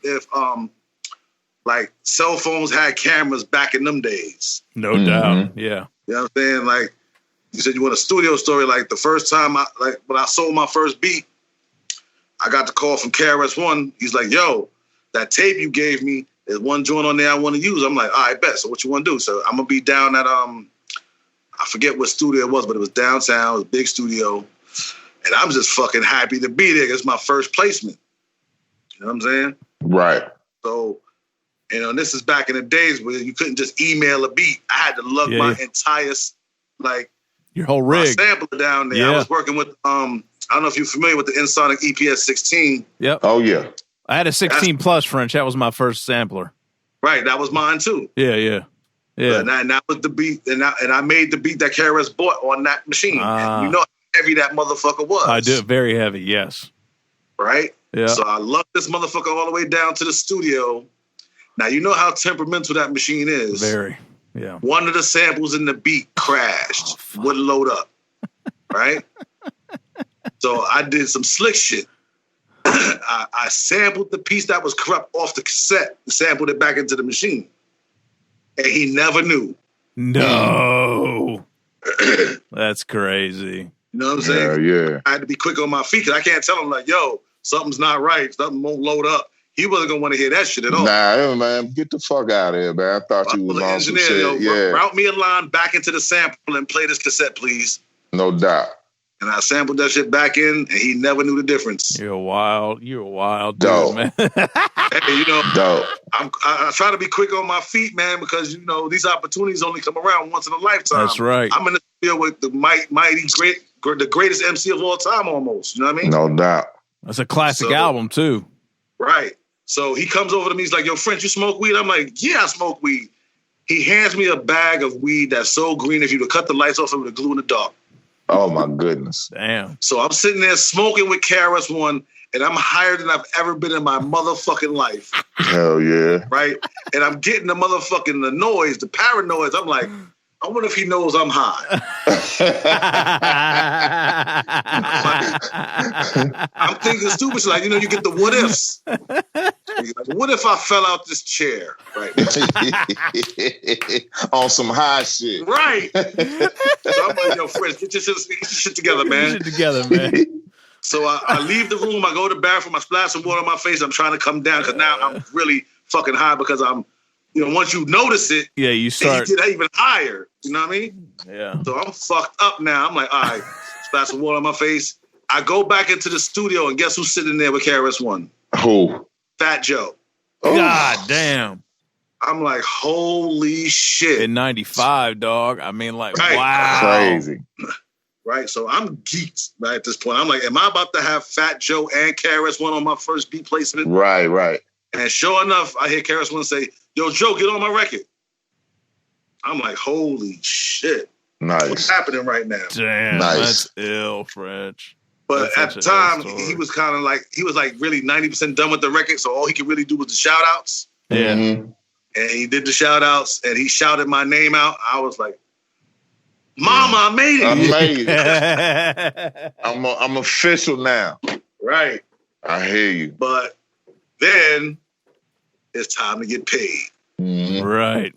like cell phones had cameras back in them days. No doubt. Yeah. You know what I'm saying? Like you said, you want a studio story. Like the first time when I sold my first beat, I got the call from KRS-ONE. He's like, yo, that tape you gave me, there's one joint on there I want to use. I'm like, all right, bet. So what you want to do? So I'm going to be down at, I forget what studio it was, but it was downtown. It was a big studio. And I'm just fucking happy to be there. It's my first placement. You know what I'm saying? Right. So, you know, this is back in the days where you couldn't just email a beat. I had to lug my entire, your whole rig. My sampler down there. I was working with, I don't know if you're familiar with the Ensoniq EPS-16. Yep. Oh, yeah. I had a 16 plus French. That was my first sampler. Right. That was mine, too. Yeah. And that was the beat. And I made the beat that KRS bought on that machine. And you know how heavy that motherfucker was. I do. Very heavy, yes. Right? Yeah. So I lugged this motherfucker all the way down to the studio. Now, you know how temperamental that machine is. Very. Yeah. One of the samples in the beat crashed. Wouldn't load up. Right? So I did some slick shit. I sampled the piece that was corrupt off the cassette and sampled it back into the machine. And he never knew. No. That's crazy. You know what I'm saying? Yeah. I had to be quick on my feet because I can't tell him like, yo, something's not right. Something won't load up. He wasn't going to want to hear that shit at all. Nah, man, get the fuck out of here, man. I thought you was on some shit. Route me a line back into the sample and play this cassette, please. No doubt. And I sampled that shit back in, and he never knew the difference. You're a wild dude, Dope. man. Hey, you know, Dope. I try to be quick on my feet, man, because, you know, these opportunities only come around once in a lifetime. That's right. I'm in the studio with the the greatest MC of all time almost. You know what I mean? No doubt. That's a classic album, too. Right. So he comes over to me, he's like, yo, French, you smoke weed? I'm like, yeah, I smoke weed. He hands me a bag of weed that's so green, if you would cut the lights off, it would have glue in the dark. Oh, my goodness. Damn. So I'm sitting there smoking with KRS-ONE, and I'm higher than I've ever been in my motherfucking life. Hell yeah. Right? And I'm getting the noise, the paranoid. I'm like, I wonder if he knows I'm high. I'm thinking stupid. Like, you know, you get the what ifs. Like, what if I fell out this chair? Right. On some high shit. Right. So I'm like, yo, French, get your shit together, man. Get your shit together, man. So I leave the room. I go to the bathroom. I splash some water on my face. I'm trying to come down because now I'm really fucking high because I'm, you know, once you notice it, you start. You get even higher. You know what I mean? Yeah. So I'm fucked up now. I'm like, all right, splash some water on my face. I go back into the studio, and guess who's sitting there with KRS-ONE? Who? Fat Joe. God damn. I'm like, holy shit. In 95, dog. I mean, like, right. Wow. Crazy. Right, so I'm geeked right at this point. I'm like, am I about to have Fat Joe and KRS-ONE on my first beat placement? Right. And sure enough, I hear KRS-ONE say, yo, Joe, get on my record. I'm like, holy shit. Nice. What's happening right now? Damn, nice. That's ill, French. But that's at the time, he was kind of like, really 90% done with the record, so all he could really do was the shout-outs. Yeah. Mm-hmm. And he did the shout-outs, and he shouted my name out. I was like, Mama, I made it. I made it. I'm official now. Right. I hear you. But then it's time to get paid. Mm-hmm. Right.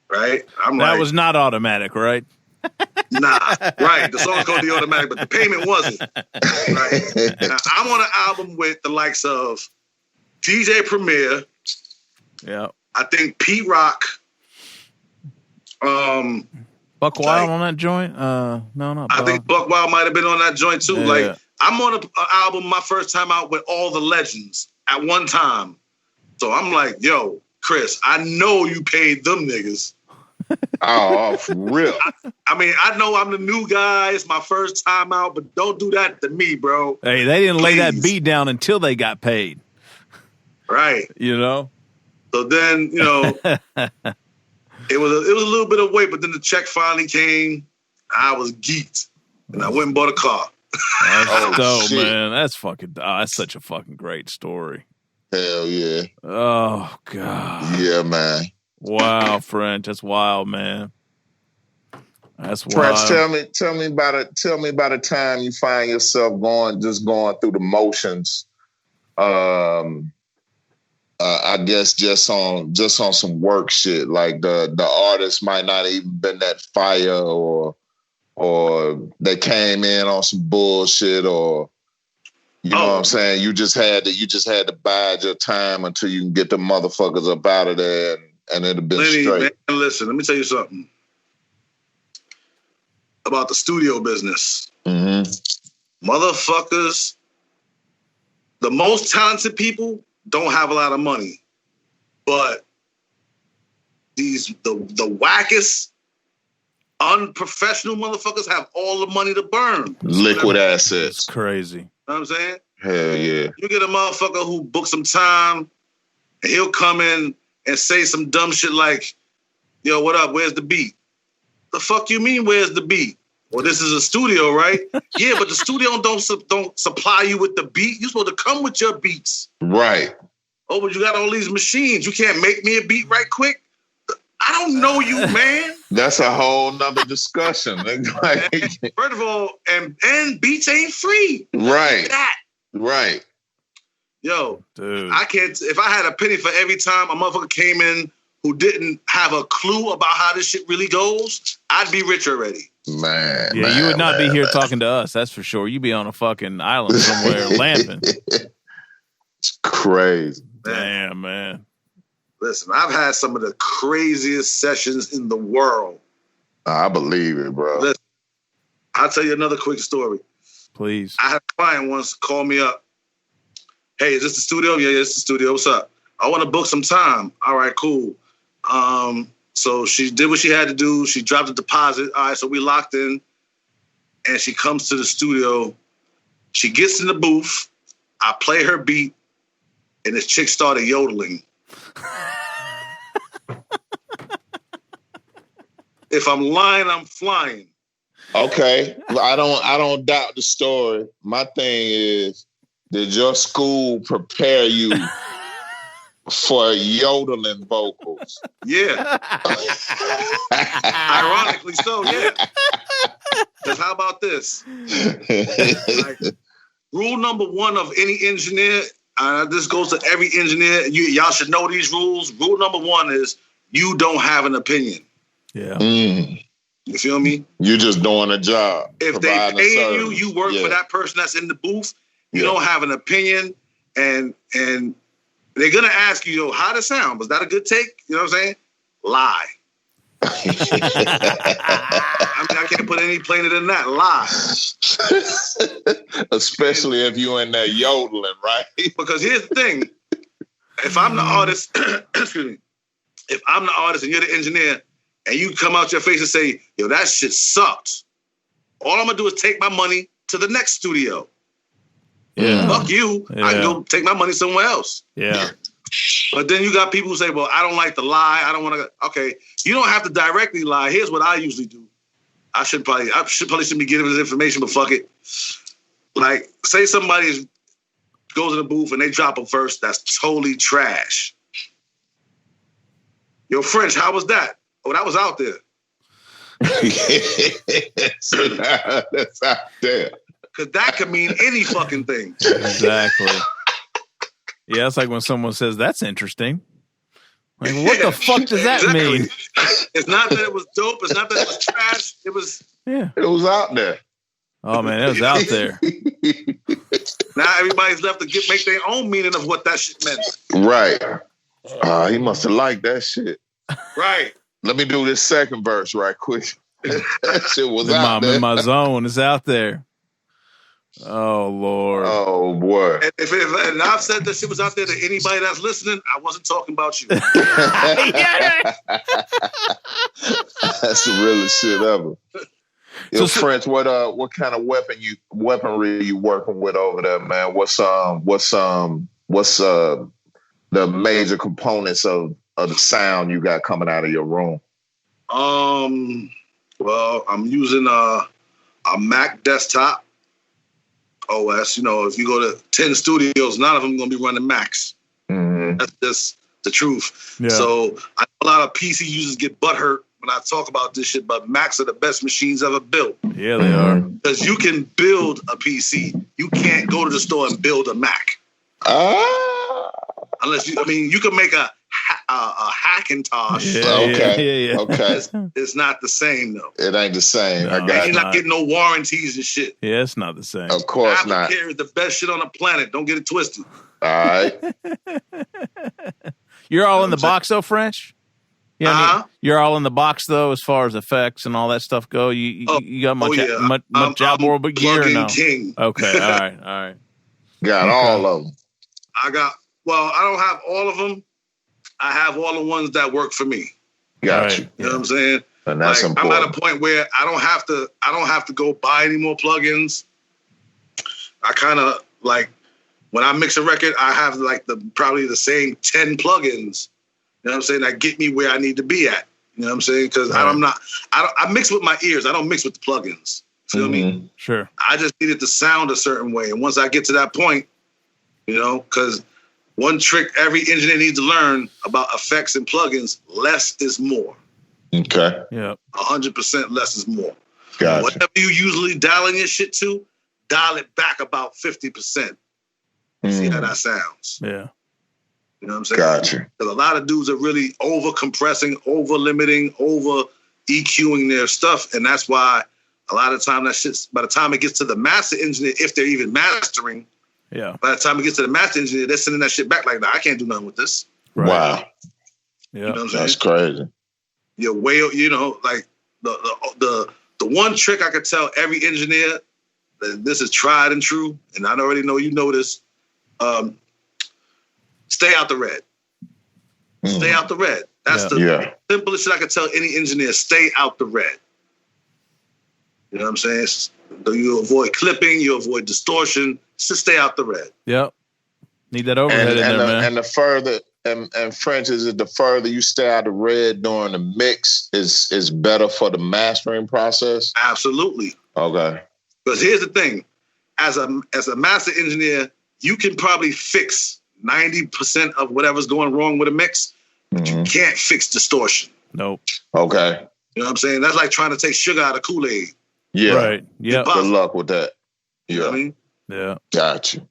Right? That was not automatic, right? Nah. Right. The song's called The Automatic, but the payment wasn't. Right. Now, I'm on an album with the likes of DJ Premier. Yeah. I think Pete Rock. Buck Wild on that joint? No, not Buck. I think Buck Wild might have been on that joint too. Yeah. Like, I'm on an album my first time out with all the legends at one time. So I'm like, yo, Chris, I know you paid them niggas. Oh, for real. I mean, I know I'm the new guy. It's my first time out, but don't do that to me, bro. Hey, they didn't lay that beat down until they got paid. Right. You know? So then, you know, It was a little bit of weight, but then the check finally came. I was geeked, and I went and bought a car. That's dope, man. That's that's such a fucking great story. Hell yeah. Oh God. Yeah, man. Wow, French, that's wild, man. That's wild. French, tell me about a time you find yourself going through the motions. I guess just on some work shit. Like the artist might not even been that fire, or they came in on some bullshit, or you know what I'm saying. You just had to bide your time until you can get the motherfuckers up out of there, and it'd have been straight. Man, listen, let me tell you something about the studio business. Mm-hmm. Motherfuckers, the most talented people don't have a lot of money, but the wackest, unprofessional motherfuckers have all the money to burn. Liquid assets. It's crazy. You know what I'm saying? Hell yeah. You get a motherfucker who booked some time, and he'll come in and say some dumb shit like, yo, what up? Where's the beat? The fuck you mean, where's the beat? Well, this is a studio, right? Yeah, but the studio don't supply you with the beat. You're supposed to come with your beats. Right. Oh, but you got all these machines. You can't make me a beat right quick? I don't know you, man. That's a whole nother discussion. First of all, and beats ain't free. Right. That. Right. Yo, dude. I can't, if I had a penny for every time a motherfucker came in who didn't have a clue about how this shit really goes, I'd be rich already. Man. Yeah, man, you would not be here man. talking to us, that's for sure. You'd be on a fucking island somewhere lamping. It's crazy. Damn, man. Listen, I've had some of the craziest sessions in the world. I believe it, bro. Listen, I'll tell you another quick story. Please. I had a client once call me up. Hey, is this the studio? Yeah, it's the studio. What's up? I want to book some time. All right, cool. So she did what she had to do. She dropped a deposit. All right, so we locked in. And she comes to the studio. She gets in the booth. I play her beat. And this chick started yodeling. If I'm lying, I'm flying. Okay. I don't doubt the story. My thing is, did your school prepare you for yodeling vocals? Yeah. Ironically so, yeah. Because how about this? Like, rule number one of any engineer, this goes to every engineer. Y'all should know these rules. Rule number one is you don't have an opinion. Yeah. You feel me? You're just doing a job. If they paying you, you work for that person that's in the booth. You don't have an opinion, and they're gonna ask you, yo, how'd it sound? Was that a good take? You know what I'm saying? Lie. I mean, I can't put any plainer than that. Lie. Especially if you're in there yodeling, right? Because here's the thing. If I'm the artist, excuse me, if I'm the artist and you're the engineer, and you come out your face and say, yo, that shit sucked, all I'm gonna do is take my money to the next studio. Yeah. Fuck you. Yeah. I can go take my money somewhere else. Yeah. But then you got people who say, well, I don't like to lie. I don't want to. Okay, you don't have to directly lie. Here's what I usually do. I should probably shouldn't be giving this information, but fuck it. Like, say somebody goes in the booth and they drop a verse that's totally trash. Yo, French, how was that? Oh, that was out there. That's out there. Because that could mean any fucking thing. Exactly. Yeah, it's like when someone says, that's interesting. Like, what the fuck does that mean? It's not that it was dope. It's not that it was trash. It was... Yeah. It was out there. Oh, man, it was out there. Now everybody's left to make their own meaning of what that shit meant. Right. He must have liked that shit. Right. Let me do this second verse right quick. That shit was out there. In my zone. It's out there. Oh, Lord. Oh, boy. And I've said that shit was out there to anybody that's listening. I wasn't talking about you. That's the realest shit ever. Yo, French, what kind of weaponry you working with over there, man? What's the major components of the sound you got coming out of your room? Well, I'm using a Mac desktop OS. You know, if you go to 10 studios, none of them going to be running Macs. Mm-hmm. That's just the truth. Yeah. So I know a lot of PC users get butthurt when I talk about this shit, but Macs are the best machines ever built. Yeah, they are. Because you can build a PC. You can't go to the store and build a Mac. Unless you can make a Hackintosh. Yeah. Okay. It's not the same though. It ain't the same. No, I got You're you. not getting no warranties and shit. Yeah, it's not the same. Of course not. Apple is the best shit on the planet. Don't get it twisted. All right. You're all in the box though, French? Yeah, Uh-huh. you're all in the box though, as far as effects and all that stuff go. You got much outboard gear or no? King. Okay, all right. Got all of them. I don't have all of them. I have all the ones that work for me. Got you. You know what I'm saying? And that's important. I'm at a point where I don't have to go buy any more plugins. I kind of like when I mix a record, I have like probably the same 10 plugins. You know what I'm saying? That get me where I need to be at. You know what I'm saying? Because I mix with my ears. I don't mix with the plugins. Feel me? Sure. I just need it to sound a certain way. And once I get to that point, you know, because one trick every engineer needs to learn about effects and plugins, less is more. Okay. Yeah. 100% less is more. Gotcha. Whatever you usually dialing your shit to, dial it back about 50%. See how that sounds. Yeah. You know what I'm saying? Gotcha. Because a lot of dudes are really over compressing, over limiting, over EQing their stuff. And that's why a lot of time that shit's, by the time it gets to the master engineer, if they're even mastering, by the time it gets to the master engineer, they're sending that shit back like, nah, I can't do nothing with this. Right. Wow. Yeah. You know what I'm saying? That's crazy. You're way, you know, like the one trick I could tell every engineer that this is tried and true, and I already know you know this. Stay out the red. Stay out the red. That's the simplest shit I could tell any engineer. Stay out the red. You know what I'm saying? You avoid clipping, you avoid distortion. Just stay out the red. Yep. Need that overhead in there, man. And the further, and French, is it the further you stay out of red during the mix is better for the mastering process? Absolutely. Okay. Because here's the thing. As a master engineer, you can probably fix 90% of whatever's going wrong with a mix, but you can't fix distortion. Nope. Okay. You know what I'm saying? That's like trying to take sugar out of Kool-Aid. Yeah. Right. Yeah. Good luck with that. You know what I mean? Yeah. Gotcha.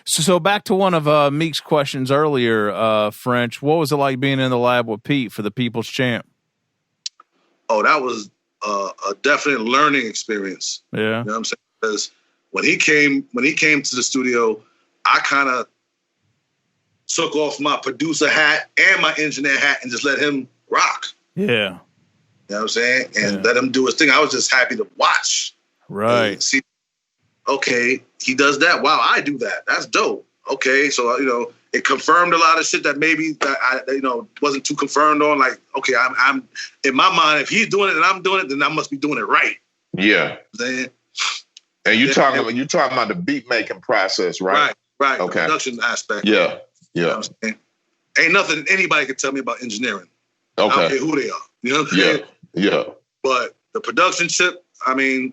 So back to one of Meek's questions earlier, French. What was it like being in the lab with Pete for the People's Champ? Oh, that was a definite learning experience. Yeah. You know what I'm saying? Because when he came to the studio, I kind of took off my producer hat and my engineer hat and just let him rock. Yeah. You know what I'm saying? And let him do his thing. I was just happy to watch. Right. See, okay, he does that. Wow, I do that. That's dope. Okay, so, you know, it confirmed a lot of shit that maybe that I, you know, wasn't too confirmed on. Like, okay, I'm in my mind, if he's doing it and I'm doing it, then I must be doing it right. Yeah. Then, and you talking about the beat making process, right? Right. Okay. The production aspect. Yeah. You know what I'm saying? Ain't nothing anybody can tell me about engineering. Okay. I don't care who they are. You know what I'm saying? Yeah. But the production chip, I mean,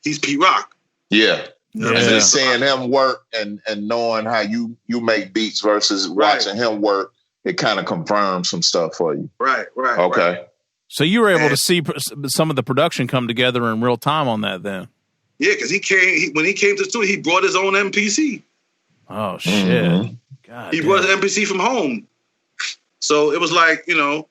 he's Pete Rock. Yeah. You know And just seeing him work and knowing how you make beats versus watching him work, it kind of confirms some stuff for you. Right. Okay. Right. So you were able to see some of the production come together in real time on that then? Yeah, because when he came to the studio, he brought his own MPC. Oh, shit. Mm-hmm. God he damn. brought his MPC from home. So it was like, you know,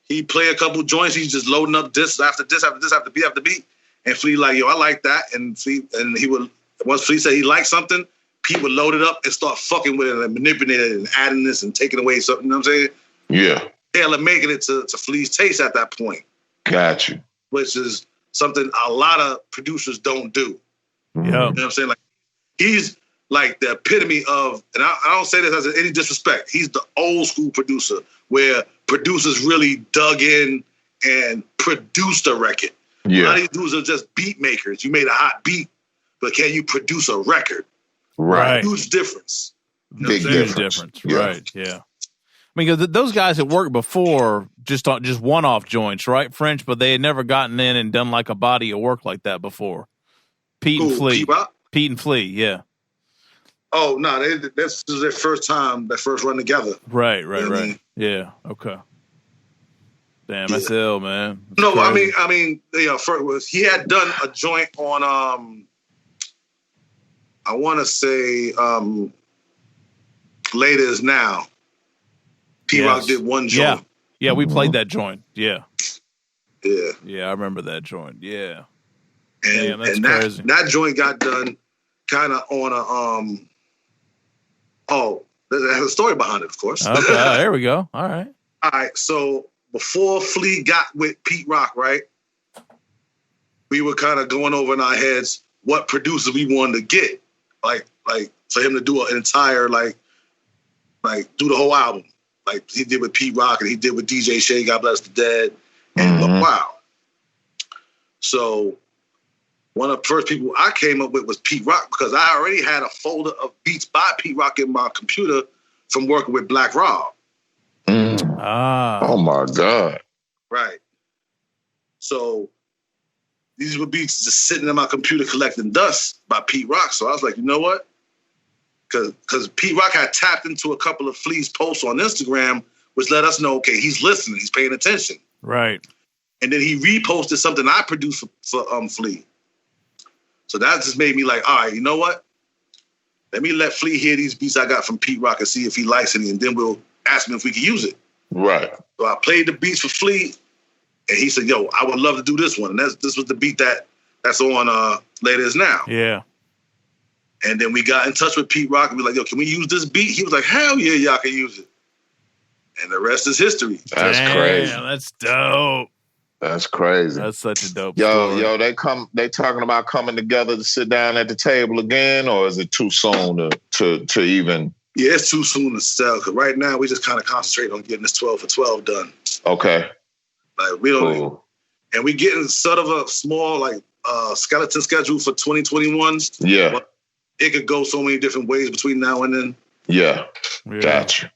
he play a couple joints. He's just loading up discs after disc after disc after beat after beat. And Flea like, yo, I like that. And he would, once Flea said he liked something, Pete would load it up and start fucking with it and manipulating it and adding this and taking away something. You know what I'm saying? Yeah. Taylor making it to Flea's taste at that point. Got you. Which is something a lot of producers don't do. Yeah. You know what I'm saying? Like, he's like the epitome of, and I don't say this as any disrespect, he's the old school producer where producers really dug in and produced a record. Yeah. A lot of these dudes are just beat makers. You made a hot beat, but can you produce a record? Right. Huge difference. You know Big what I'm saying? Huge difference. Yeah. Right. Yeah. mean, 'cause those guys had worked before, just one-off joints, right, French? But they had never gotten in and done like a body of work like that before. Pete and Flea. Pete and Flea, yeah. Oh no, this is their first time, their first run together. Right. Yeah, okay. Damn, that's ill, man. That's no, crazy. I mean, he had done a joint on I want to say Later Is Now. P-Rock did one joint. Yeah, we played that joint. Yeah, I remember that joint. Yeah, and, damn, that's crazy. That joint got done kind of on a there's a story behind it, of course. Okay, there we go. All right. So before Flea got with Pete Rock, right, we were kind of going over in our heads what producer we wanted to get, like for him to do an entire like do the whole album, like he did with Pete Rock and he did with DJ Shay, God Bless the Dead, and wow. So one of the first people I came up with was Pete Rock because I already had a folder of beats by Pete Rock in my computer from working with Black Rob. Oh my God. Right. So these were beats just sitting in my computer collecting dust by Pete Rock. So I was like, you know what? Because Pete Rock had tapped into a couple of Flea's posts on Instagram, which let us know, okay, he's listening, he's paying attention. Right. And then he reposted something I produced for Flea. So that just made me like, all right, you know what? Let me let Flea hear these beats I got from Pete Rock and see if he likes any, and then we'll ask him if we can use it. Right. So I played the beats for Flea, and he said, yo, I would love to do this one. And this was the beat that's on Later Is Now. Yeah. And then we got in touch with Pete Rock and we were like, yo, can we use this beat? He was like, hell yeah, y'all can use it. And the rest is history. That's crazy. That's dope. That's crazy. That's such a dope story. Yo, they talking about coming together to sit down at the table again, or is it too soon to even? Yeah, it's too soon to sell, because right now we just kind of concentrate on getting this 12 for 12 done. Okay. Like we don't, and we getting sort of a small skeleton schedule for 2021. Yeah. But it could go so many different ways between now and then. Yeah. Gotcha.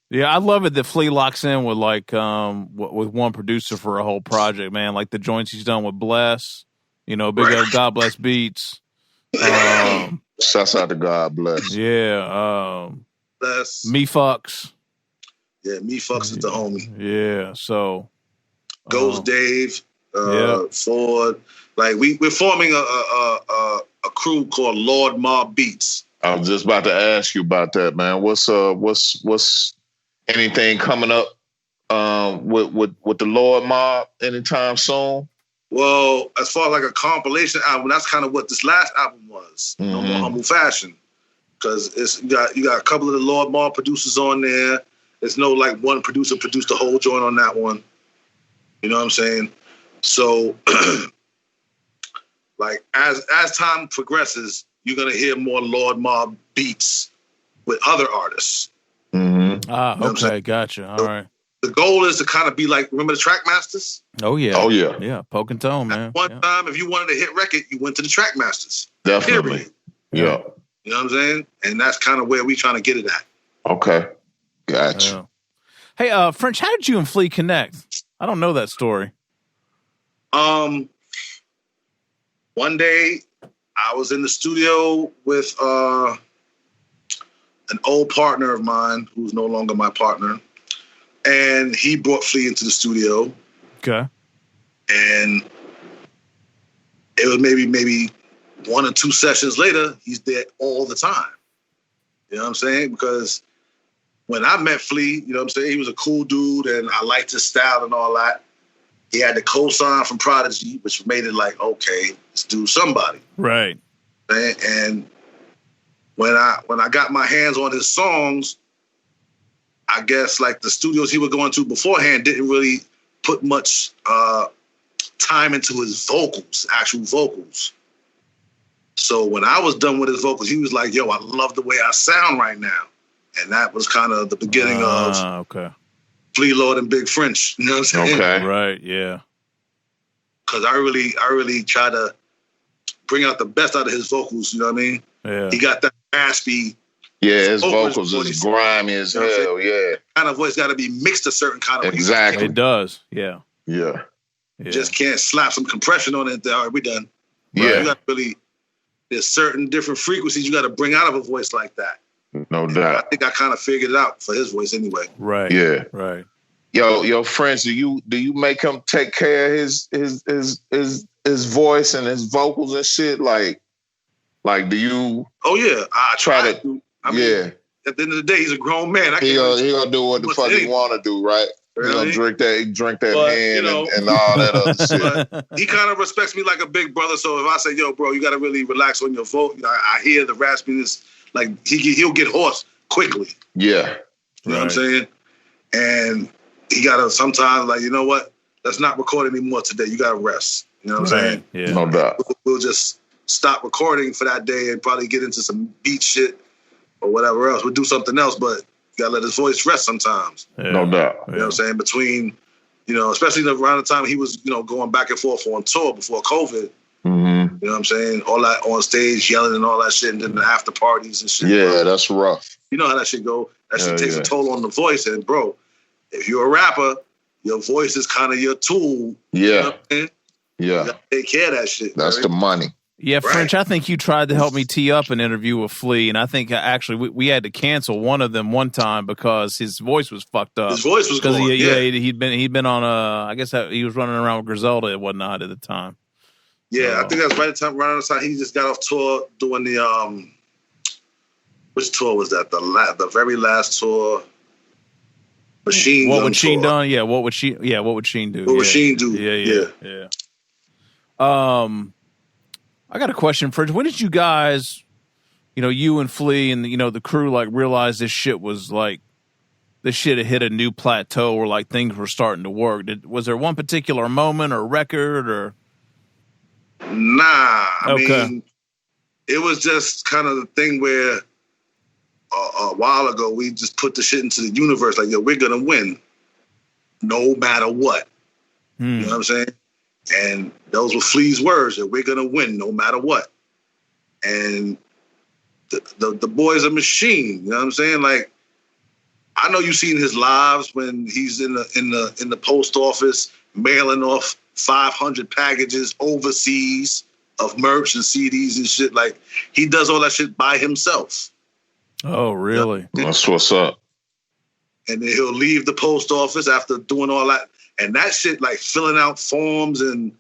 Yeah, I love it that Flea locks in with with one producer for a whole project, man. Like the joints he's done with Bless, big up God Bless Beats. Shouts out to God Bless. Yeah. Bless. Me Fucks. Yeah, Me Fucks is the homie. Yeah, so. Ghost Dave, Ford. Like we're forming a crew called LORD MOBB Beats. I was just about to ask you about that, man. What's anything coming up with the LORD MOBB anytime soon? Well, as far as like a compilation album, that's kind of what this last album was. No More Humble Fashion, because you got a couple of the LORD MOBB producers on there. There's no like one producer produced the whole joint on that one. You know what I'm saying? So, like as time progresses, you're gonna hear more LORD MOBB beats with other artists. Mm-hmm. Okay, gotcha. All right. The goal is to kind of be like, remember the Trackmasters? Oh yeah. Yeah, Poke and Tone, man. At one time, if you wanted to hit record, you went to the Trackmasters. Definitely. Period. Yeah. You know what I'm saying? And that's kind of where we trying to get it at. Okay. Gotcha. Hey, French, how did you and Flea connect? I don't know that story. One day I was in the studio with an old partner of mine who's no longer my partner, and he brought Flea into the studio. Okay. And it was maybe 1 or 2 sessions later, he's there all the time. You know what I'm saying? Because when I met Flea, you know what I'm saying, he was a cool dude and I liked his style and all that. He had the cosign from Prodigy, which made it like, okay, let's do somebody. Right. And when I got my hands on his songs, I guess like the studios he was going to beforehand didn't really put much time into his vocals, actual vocals. So when I was done with his vocals, he was like, yo, I love the way I sound right now. And that was kind of the beginning of Flea, Lord, and Big French. You know what I'm saying? Okay. Right, yeah. Because I really try to bring out the best out of his vocals, you know what I mean? Yeah. He got that raspy, Yeah, his vocals is grimy as hell. Yeah, kind of voice got to be mixed a certain kind of way. Exactly. It does. Yeah. Yeah. You just can't slap some compression on it. All right, we done. Yeah. You got really. There's certain different frequencies you got to bring out of a voice like that. No doubt. I think I kind of figured it out for his voice anyway. Right. Yeah. Right. Yo, friends, do you make him take care of his voice and his vocals and shit? Like do you? Oh yeah, I try to. I mean, yeah. At the end of the day, he's a grown man. He gonna do what the fuck he want to do, right? Really? He gonna drink that but, hand and all that other shit. But he kind of respects me like a big brother. So if I say, "Yo, bro, you got to really relax on your vote," I hear the raspiness. Like he'll get hoarse quickly. Yeah, you know what I'm saying. And he gotta sometimes like, you know what? Let's not record anymore today. You gotta rest. You know what I'm saying? Yeah. No doubt. We'll just stop recording for that day and probably get into some beat shit or whatever else. We'll do something else, but you gotta let his voice rest sometimes. Yeah. No doubt. You know what I'm saying? Between, especially around the time he was, going back and forth on tour before COVID. Mm-hmm. You know what I'm saying? All that on stage, yelling and all that shit, and then the after parties and shit. Yeah, that's rough. You know how that shit go. That shit takes a toll on the voice. And bro, if you're a rapper, your voice is kind of your tool. Yeah. You know what I'm saying? Yeah. You gotta take care of that shit. That's the money. Yeah, French, I think you tried to help me tee up an interview with Flea, and I think actually we had to cancel one of them one time because his voice was fucked up. His voice was gone. He'd been on I guess he was running around with Griselda and whatnot at the time. Yeah, I think that's right around the time he just got off tour doing the which tour was that? The very last tour. Machine. What would Sheen done? Yeah, what would Sheen do? What would Sheen do? Yeah. I got a question, French. When did you guys, you and Flea and the crew realize this shit had hit a new plateau where things were starting to work? Was there one particular moment or record or? Nah, I mean, it was just kind of the thing where a while ago we just put the shit into the universe like, yo, we're gonna win, no matter what. You know what I'm saying? And those were Flea's words, that we're gonna win no matter what. And the boy's a machine. You know what I'm saying? Like, I know you've seen his lives when he's in the post office mailing off 500 packages overseas of merch and CDs and shit. Like, he does all that shit by himself. Oh, really? That's what's up. And then he'll leave the post office after doing all that. And that shit, like filling out forms and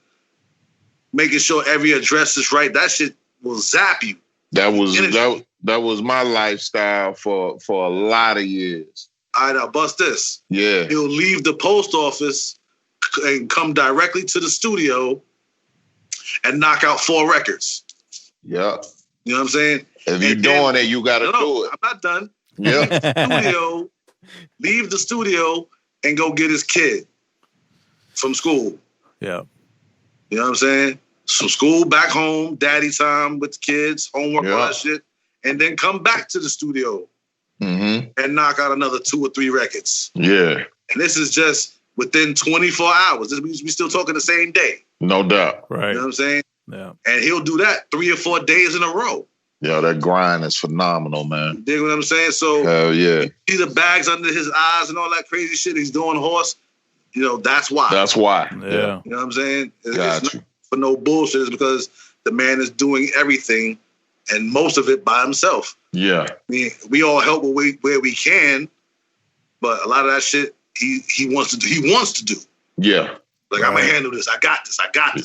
making sure every address is right, that shit will zap you. That was my lifestyle for a lot of years. All right, now bust this. Yeah. He'll leave the post office and come directly to the studio and knock out 4 records. Yeah. You know what I'm saying? If you're doing it, you got to do it. I'm not done. Yeah. Leave the studio and go get his kid from school. Yeah. You know what I'm saying? From school, back home, daddy time with the kids, homework, all that shit. And then come back to the studio and knock out another 2 or 3 records. Yeah. And this is just within 24 hours. We still talking the same day. No doubt. Right. You know what I'm saying? Yeah. And he'll do that 3 or 4 days in a row. Yeah, that grind is phenomenal, man. You dig what I'm saying? So, hell yeah. You see the bags under his eyes and all that crazy shit he's doing horse. That's why. That's why. Yeah. You know what I'm saying? It's Got not for no bullshit. It's because the man is doing everything and most of it by himself. Yeah. I mean, we all help where we can, but a lot of that shit he wants to do. He wants to do. Yeah. Like, I'm going to handle this. I got this.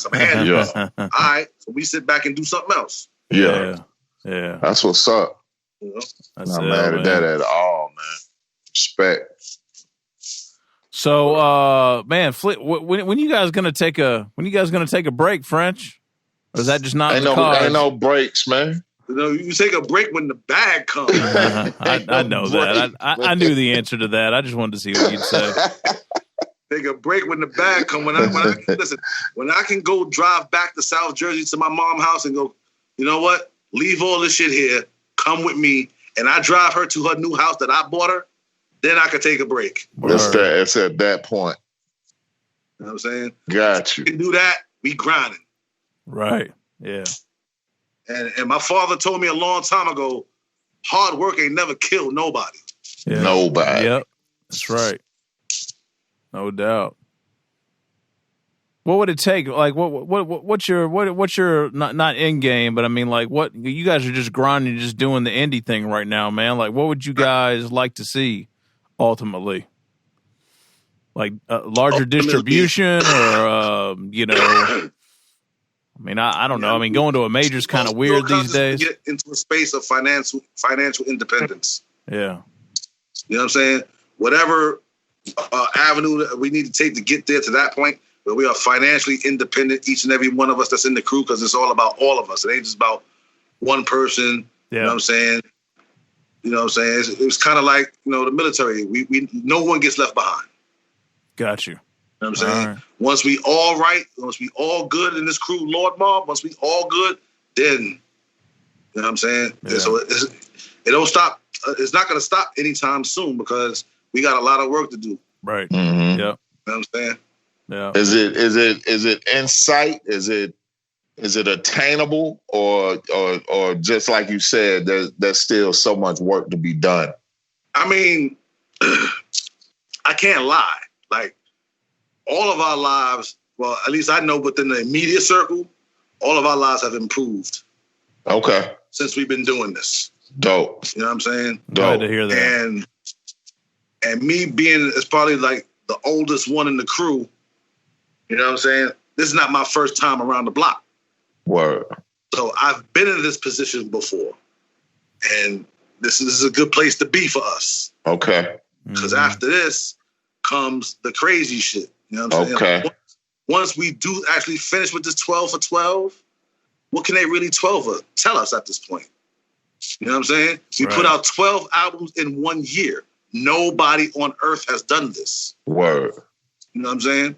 I'm going to handle this. All right. So we sit back and do something else. Yeah. Yeah. That's what's up. That's not mad at that at all, man. Respect. So, man, when you guys gonna take a break, French? Or is that just not? Ain't no breaks, man. You take a break when the bag comes. I know that. I knew the answer to that. I just wanted to see what you'd say. Take a break when the bag comes. When I can go drive back to South Jersey to my mom's house and go, you know what? Leave all this shit here. Come with me, and I drive her to her new house that I bought her. Then I could take a break. It's at that point. You know what I'm saying? Got you. We can do that. We grinding. Right. Yeah. And my father told me a long time ago, hard work ain't never killed nobody. Yeah. Nobody. Yep. That's right. No doubt. What would it take? Like, what's your not end game, but I mean, like, what you guys are just grinding, just doing the indie thing right now, man. Like, what would you guys like to see ultimately? Like larger distribution, or you know, I mean, I don't know. I mean, going to a major is kind of weird these days. Get into a space of financial independence. Yeah, you know what I'm saying. Whatever avenue that we need to take to get there to that point, where we are financially independent, each and every one of us that's in the crew, because it's all about all of us. It ain't just about one person. Yeah. You know what I'm saying? You know what I'm saying? It's kind of like, you know, the military. We no one gets left behind. Got you. You know what I'm saying? Right. Once we all right, once we all good in this crew, Lord Mobb, once we all good, then, you know what I'm saying? Yeah. So it don't stop. It's not going to stop anytime soon, because we got a lot of work to do. Right. Mm-hmm. Yep. You know what I'm saying? Yeah. Is it in sight? Is it attainable, or just like you said, there's still so much work to be done? I mean, I can't lie. Like, all of our lives, well, at least I know within the immediate circle, all of our lives have improved. Okay. Since we've been doing this. Dope. You know what I'm saying? Glad to hear that. And me being as probably like the oldest one in the crew, you know what I'm saying? This is not my first time around the block. Word. So I've been in this position before. And this is a good place to be for us. Okay. Because after this comes the crazy shit. You know what I'm saying? Okay. Like, once we do actually finish with this 12 for 12, what can they really tell us at this point? You know what I'm saying? We put out 12 albums in 1 year. Nobody on earth has done this. Word. You know what I'm saying?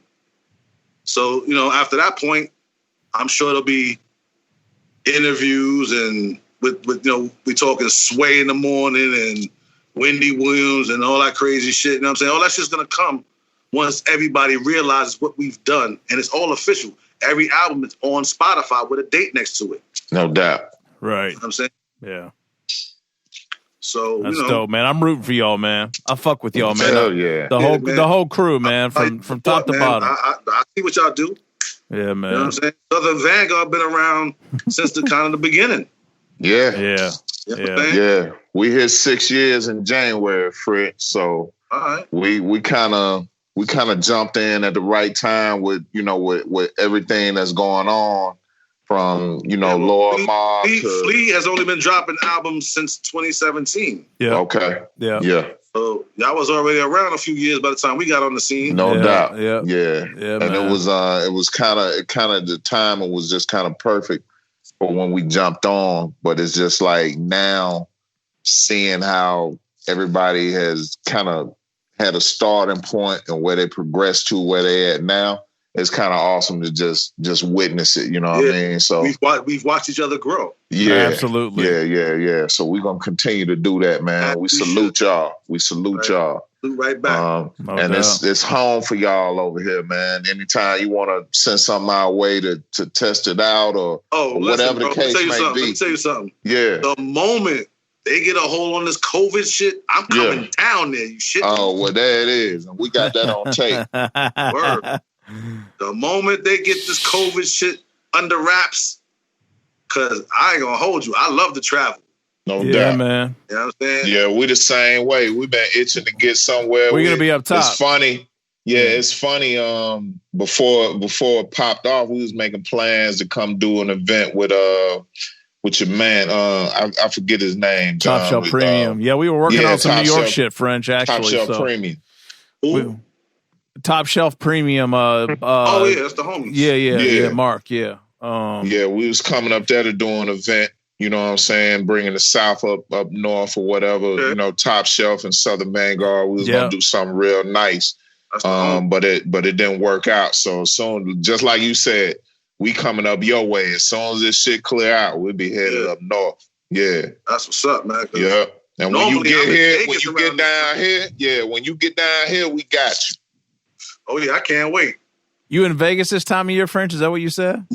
So, you know, after that point, I'm sure there'll be interviews, and with you know, we talking Sway in the morning and Wendy Williams and all that crazy shit. You know what I'm saying? All that shit's gonna come once everybody realizes what we've done, and it's all official. Every album is on Spotify with a date next to it. No doubt. Right. You know what I'm saying? Yeah. So that's, you know, dope, man. I'm rooting for y'all, man. I fuck with y'all, man. Hell yeah. The whole crew, man, from top to bottom. I see what y'all do. Yeah, man. You know what I'm saying? Southern Vangard been around since the kind of the beginning. Yeah. Yeah. You know Yeah. We hit 6 years in January, Fred. So all right. we kind of jumped in at the right time with, you know, with everything that's going on, from, you know, Lord Mobb to Flea has only been dropping albums since 2017. Yeah. Okay. Yeah. Yeah. So y'all was already around a few years by the time we got on the scene. No doubt. Yeah. Yeah. Yeah, And man. it was kind of the timing was just kind of perfect for when we jumped on. But it's just like now seeing how everybody has kind of had a starting point and where they progressed to where they at now. It's kind of awesome to just witness it. You know what I mean? So we've watched each other grow. Yeah, absolutely. Yeah. So we're gonna continue to do that, man. We salute y'all. We salute y'all. Right back. And it's home for y'all over here, man. Anytime you want to send something our way to test it out or whatever the case may be. Let me tell you something. Yeah. The moment they get a hold on this COVID shit, I'm coming down there. You shit. Oh, well, there it is. And we got that on tape. Word. The moment they get this COVID shit under wraps, because I ain't gonna hold you. I love to travel. No doubt. Yeah, man. You know what I'm saying? Yeah, we the same way. We've been itching to get somewhere. We're gonna be up top. It's funny. Yeah, it's funny. Before it popped off, we was making plans to come do an event with your man. I forget his name. Top Shelf Premium. Yeah, we were working on some New York shit, French, actually. Top Shelf Premium. Top Shelf Premium. Yeah, that's the homies. Yeah, Mark. Yeah. Yeah, we was coming up there to do an event. You know what I'm saying? Bringing the South up north or whatever. Okay. You know, Top Shelf and Southern Vangard. We was gonna do something real nice. But it didn't work out. So soon, just like you said, we coming up your way. As soon as this shit clear out, we'll be headed up north. Yeah, that's what's up, man. Yeah, and when you get here, when you get down here, we got you. Oh yeah, I can't wait. You in Vegas this time of year, French? Is that what you said?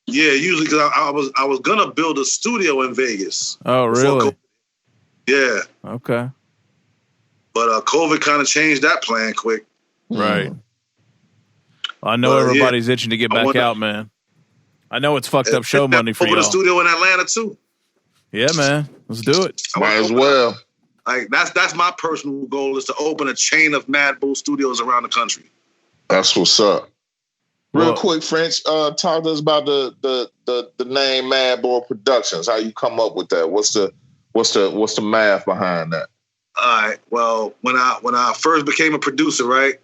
Yeah, usually because I was gonna build a studio in Vegas. Oh, really? Yeah. Okay. But COVID kind of changed that plan quick. Right. I know everybody's itching to get back out, man. I know it's fucked up show money for y'all. Over the studio in Atlanta too. Yeah, man. Let's do it. Might as well. Like that's my personal goal, is to open a chain of Mad Bull studios around the country. That's what's up. Real quick, French, talk to us about the name Mad Bull Productions. How you come up with that? What's the math behind that? All right. Well, when I first became a producer, right,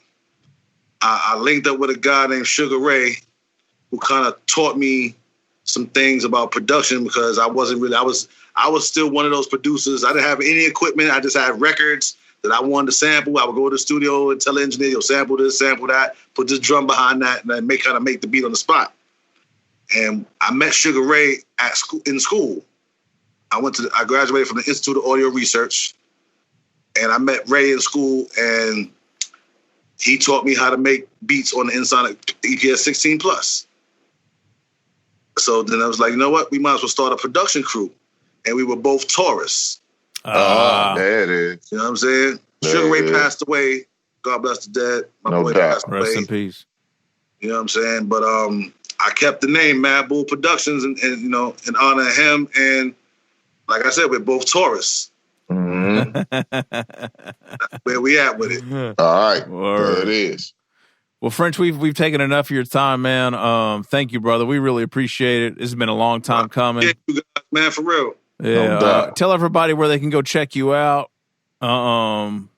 I linked up with a guy named Sugar Ray, who kind of taught me some things about production, because I was still one of those producers. I didn't have any equipment. I just had records that I wanted to sample. I would go to the studio and tell the engineer, "Yo, sample this, sample that, put this drum behind that," and then make the beat on the spot. And I met Sugar Ray in school. I graduated from the Institute of Audio Research, and I met Ray in school, and he taught me how to make beats on the Insonic EPS 16 Plus. So then I was like, you know what? We might as well start a production crew. And we were both Taurus. There it is. You know what I'm saying? Sugar Ray passed away. God bless the dead. My boy passed away. Rest in peace. You know what I'm saying? But I kept the name Mad Bull Productions, and you know, in honor of him. And like I said, we're both Taurus. Where we at with it? All right. There it is. Well, French, we've taken enough of your time, man. Thank you, brother. We really appreciate it. This has been a long time coming. Yeah, you guys, man, for real. Yeah. Tell everybody where they can go check you out. You can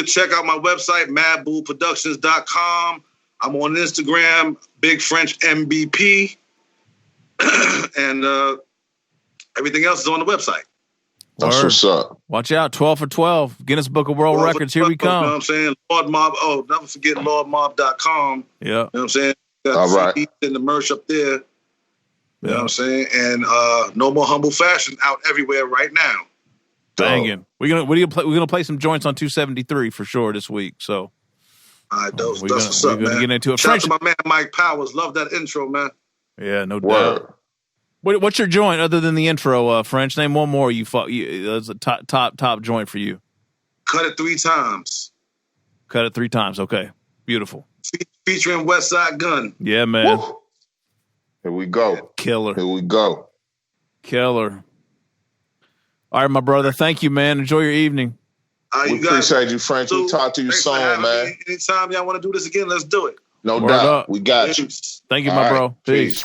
check out my website, madbullproductions.com. I'm on Instagram, Big French MBP. And everything else is on the website. That's what's up. Watch out, 12 for 12. Guinness Book of World Records, here we come. You know what I'm saying? Lord Mobb. Oh, never forget LordMobb.com. Yeah. You know what I'm saying? Got all right. CDs and the merch up there. You know what I'm saying? And No More Humble Fashion out everywhere right now. Banging. We're gonna play some joints on 273 for sure this week. So all right, that's what's up, man. We're gonna get into it. Shout out to my man Mike Powers. Love that intro, man. Yeah, no doubt. What's your joint other than the intro, French? Name one more. That's a top joint for you. Cut It 3 Times. Cut It 3 Times. Okay, beautiful. Featuring Westside Gun. Yeah, man. Woo. Here we go. Killer. Here we go. Killer. All right, my brother. Thank you, man. Enjoy your evening. We appreciate you, French. We'll talk to you soon, man. Anytime y'all want to do this again, let's do it. No doubt. We got you. Thank you, my bro. Peace.